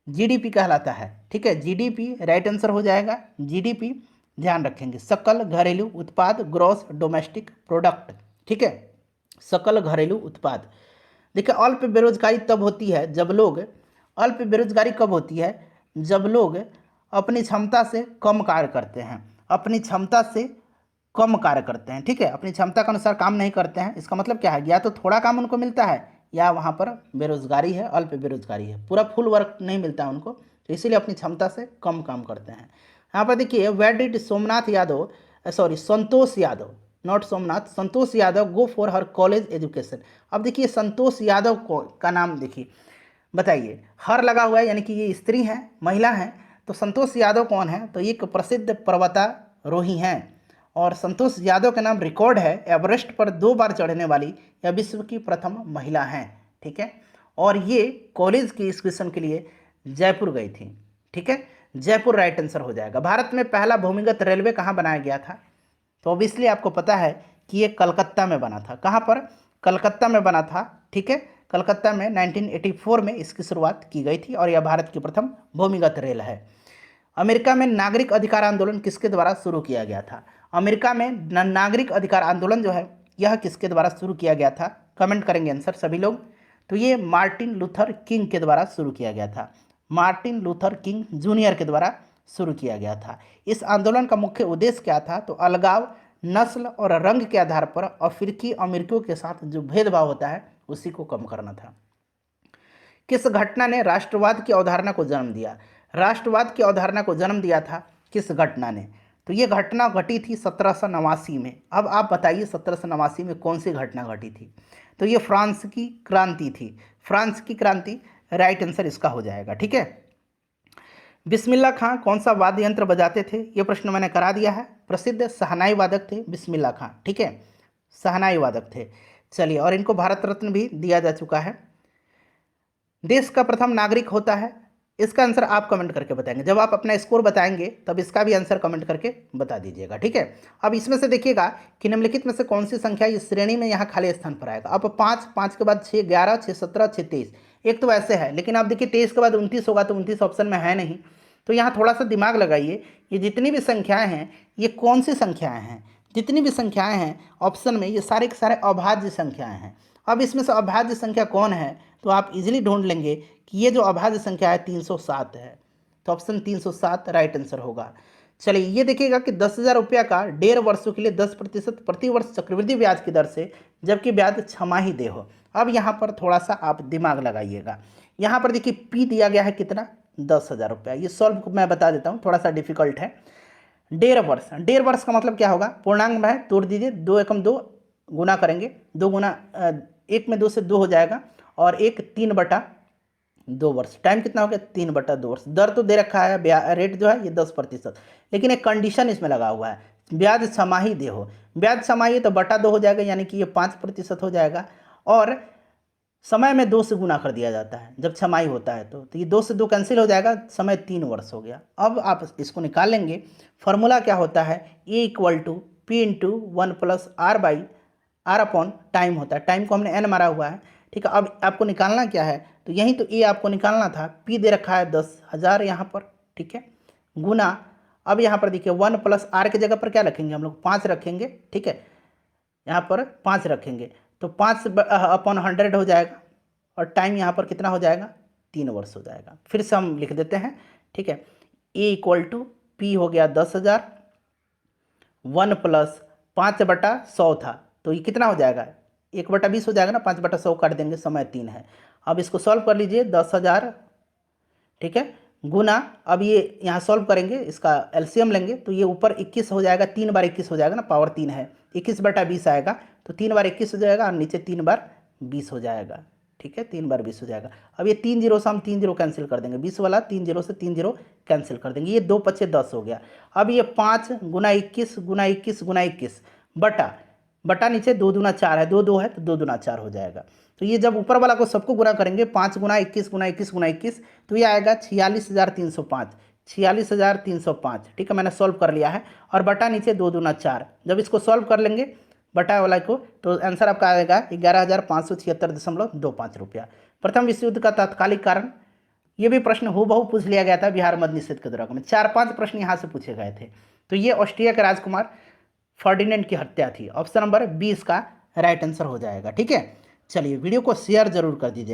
जीडीपी कहलाता है, ठीक है। जीडीपी राइट आंसर हो जाएगा। जीडीपी ध्यान रखेंगे, सकल घरेलू उत्पाद, ग्रॉस डोमेस्टिक प्रोडक्ट, ठीक है, सकल घरेलू उत्पाद। देखिए, अल्प बेरोजगारी तब होती है जब लोग, अल्प बेरोजगारी कब होती है? जब लोग अपनी क्षमता से कम कार्य करते हैं, अपनी क्षमता से कम कार्य करते हैं, ठीक है, अपनी क्षमता के अनुसार काम नहीं करते हैं। इसका मतलब क्या है? या तो थोड़ा काम उनको मिलता है या वहाँ पर बेरोजगारी है, अल्प बेरोजगारी है, पूरा फुल वर्क नहीं मिलता है उनको, तो इसीलिए अपनी क्षमता से कम काम करते हैं। यहाँ पर देखिए, where did Somnath Yadav, sorry Santosh Yadav, not Somnath, Santosh Yadav go for her college education. अब देखिए, संतोष यादव को का नाम देखिए, बताइए, हर लगा हुआ है यानी कि ये स्त्री हैं, महिला हैं, तो संतोष यादव कौन है? तो ये एक प्रसिद्ध पर्वतारोही हैं और संतोष यादव का नाम रिकॉर्ड है, एवरेस्ट पर 2 बार चढ़ने वाली यह विश्व की प्रथम महिला हैं, ठीक है। और ये कॉलेज की एजुकेशन के लिए जयपुर गई थी, ठीक है। जयपुर राइट आंसर हो जाएगा। भारत में पहला भूमिगत रेलवे कहाँ बनाया गया था? तो ऑब्वियसली आपको पता है कि ये कलकत्ता में बना था। कहाँ पर? कलकत्ता में बना था, ठीक है। कलकत्ता में 1984 में इसकी शुरुआत की गई थी और यह भारत की प्रथम भूमिगत रेल है। अमेरिका में नागरिक अधिकार आंदोलन किसके द्वारा शुरू किया गया था? अमेरिका में नागरिक अधिकार आंदोलन जो है यह किसके द्वारा शुरू किया गया था? कमेंट करेंगे आंसर सभी लोग। तो ये मार्टिन लूथर किंग के द्वारा शुरू किया गया था, मार्टिन लूथर किंग जूनियर के द्वारा शुरू किया गया था। इस आंदोलन का मुख्य उद्देश्य क्या था? तो अलगाव, नस्ल और रंग के आधार पर अफ्रीकी अमेरिकियों के साथ जो भेदभाव होता है उसी को कम करना था। किस घटना ने राष्ट्रवाद की अवधारणा को जन्म दिया? राष्ट्रवाद की अवधारणा को जन्म दिया था किस घटना ने? तो ये घटना घटी थी 1789 में। अब आप बताइए 1789 में कौन सी घटना घटी थी? तो ये फ्रांस की क्रांति थी, फ्रांस की क्रांति राइट आंसर इसका हो जाएगा, ठीक है। बिस्मिल्लाह खां कौन सा वाद्य यंत्र बजाते थे? ये प्रश्न मैंने करा दिया है। प्रसिद्ध शहनाई वादक थे बिस्मिल्लाह खां, ठीक है, शहनाई वादक थे। चलिए, और इनको भारत रत्न भी दिया जा चुका है। देश का प्रथम नागरिक होता है, इसका आंसर आप कमेंट करके बताएंगे। जब आप अपना स्कोर बताएंगे तब इसका भी आंसर कमेंट करके बता दीजिएगा, ठीक है। अब इसमें से देखिएगा कि निम्नलिखित में से कौन सी संख्या इस श्रेणी में यहाँ खाली स्थान पर आएगा। अब 5, 5 के बाद 6, 11, 6, 17, 6, 23, एक तो ऐसे है, लेकिन आप देखिए 23 के बाद 29 होगा तो 29 ऑप्शन में है नहीं। तो यहाँ थोड़ा सा दिमाग लगाइए, ये जितनी भी संख्याएँ हैं ये कौन सी संख्याएँ हैं? जितनी भी संख्याएँ हैं ऑप्शन में ये सारे के सारे अभाज्य संख्याएँ हैं। अब इसमें से अभाज्य संख्या कौन है? तो आप इजीली ढूंढ लेंगे कि ये जो अभाज्य संख्या है 307 है, तो ऑप्शन 307 राइट आंसर होगा। चलिए, ये देखिएगा कि 10,000 रुपया का 1.5 वर्षों के लिए 10% प्रति वर्ष चक्रवृद्धि ब्याज की दर से, जबकि ब्याज छमाही दे हो। अब यहाँ पर थोड़ा सा आप दिमाग लगाइएगा। यहाँ पर देखिए पी दिया गया है कितना? 10,000 रुपया। ये सॉल्व मैं बता देता हूँ, थोड़ा सा डिफिकल्ट है। 1.5 वर्ष, 1.5 वर्ष का मतलब क्या होगा? पूर्णांक में तोड़ दीजिए, 2 एकम 2 गुना करेंगे, 2 गुना 1 में 2 से 2 हो जाएगा और 1 3/2 वर्ष। टाइम कितना हो गया? 3/2 वर्ष। दर तो दे रखा है, रेट जो है ये 10%, लेकिन एक कंडीशन इसमें लगा हुआ है, ब्याज छमाही दे हो। ब्याज छमाही तो बटा 2 हो जाएगा, यानी कि ये 5% हो जाएगा और समय में 2 से गुना कर दिया जाता है जब छमाही होता है। तो ये 2 से 2 कैंसिल हो जाएगा, समय 3 वर्ष हो गया। अब आप इसको निकाल लेंगे। फॉर्मूला क्या होता है? A equal to P into 1+r/r upon time होता है। टाइम को हमने n मारा हुआ है, ठीक है। अब आपको निकालना क्या है? तो यहीं तो ए आपको निकालना था, पी दे रखा है 10,000 यहाँ पर, ठीक है, गुना। अब यहाँ पर देखिए 1+r की जगह पर क्या रखेंगे हम लोग? 5 रखेंगे, ठीक है, यहाँ पर 5 रखेंगे तो 5/100 हो जाएगा और टाइम यहाँ पर कितना हो जाएगा? 3 वर्ष हो जाएगा। फिर से हम लिख देते हैं, ठीक है। ए इक्वल टू पी हो गया 10,000, 1 प्लस 5/100 था, तो ये कितना हो जाएगा, 1/20 हो जाएगा ना, 5/100 काट देंगे, समय 3 है। अब इसको सॉल्व कर लीजिए, 10,000, ठीक है, गुना, अब ये यहाँ सॉल्व करेंगे, इसका एलसीएम लेंगे तो ये ऊपर 21 हो जाएगा, 3 बार 21 हो जाएगा ना, पावर 3 है, 21/20 आएगा, तो 3 बार 21 हो जाएगा और नीचे 3 बार 20 हो जाएगा, ठीक है, 3 बार 20 हो जाएगा। अब ये 3 जीरो से हम 3 जीरो कैंसिल कर देंगे, 20 वाला 3 जीरो से 3 जीरो कैंसिल कर देंगे, ये 2×5 = 10 हो गया। अब ये 5 गुना 21 गुना 21 गुना 21 बटा बटा नीचे 2×2=4 है, 2 2 है तो 2×4 हो जाएगा। तो ये जब ऊपर वाला को सबको गुना करेंगे, 5 गुना 21 गुना 21 गुना 21, तो ये आएगा 46,305, 46,305, ठीक है, मैंने सॉल्व कर लिया है। और बटा नीचे 2×4, जब इसको सॉल्व कर लेंगे बटा वाला को, तो आंसर आपका आएगा 11,576.25 रुपया। प्रथम विश्व युद्ध का तात्कालिक कारण, ये भी प्रश्न हूबहू पूछ लिया गया था बिहार मद्य निषेध के दौरान में, 4-5 प्रश्न यहाँ से पूछे गए थे। तो ये ऑस्ट्रिया के राजकुमार फर्डिनेंड की हत्या थी। ऑप्शन नंबर 20 का राइट आंसर हो जाएगा, ठीक है। चलिए वीडियो को शेयर जरूर कर दीजिए।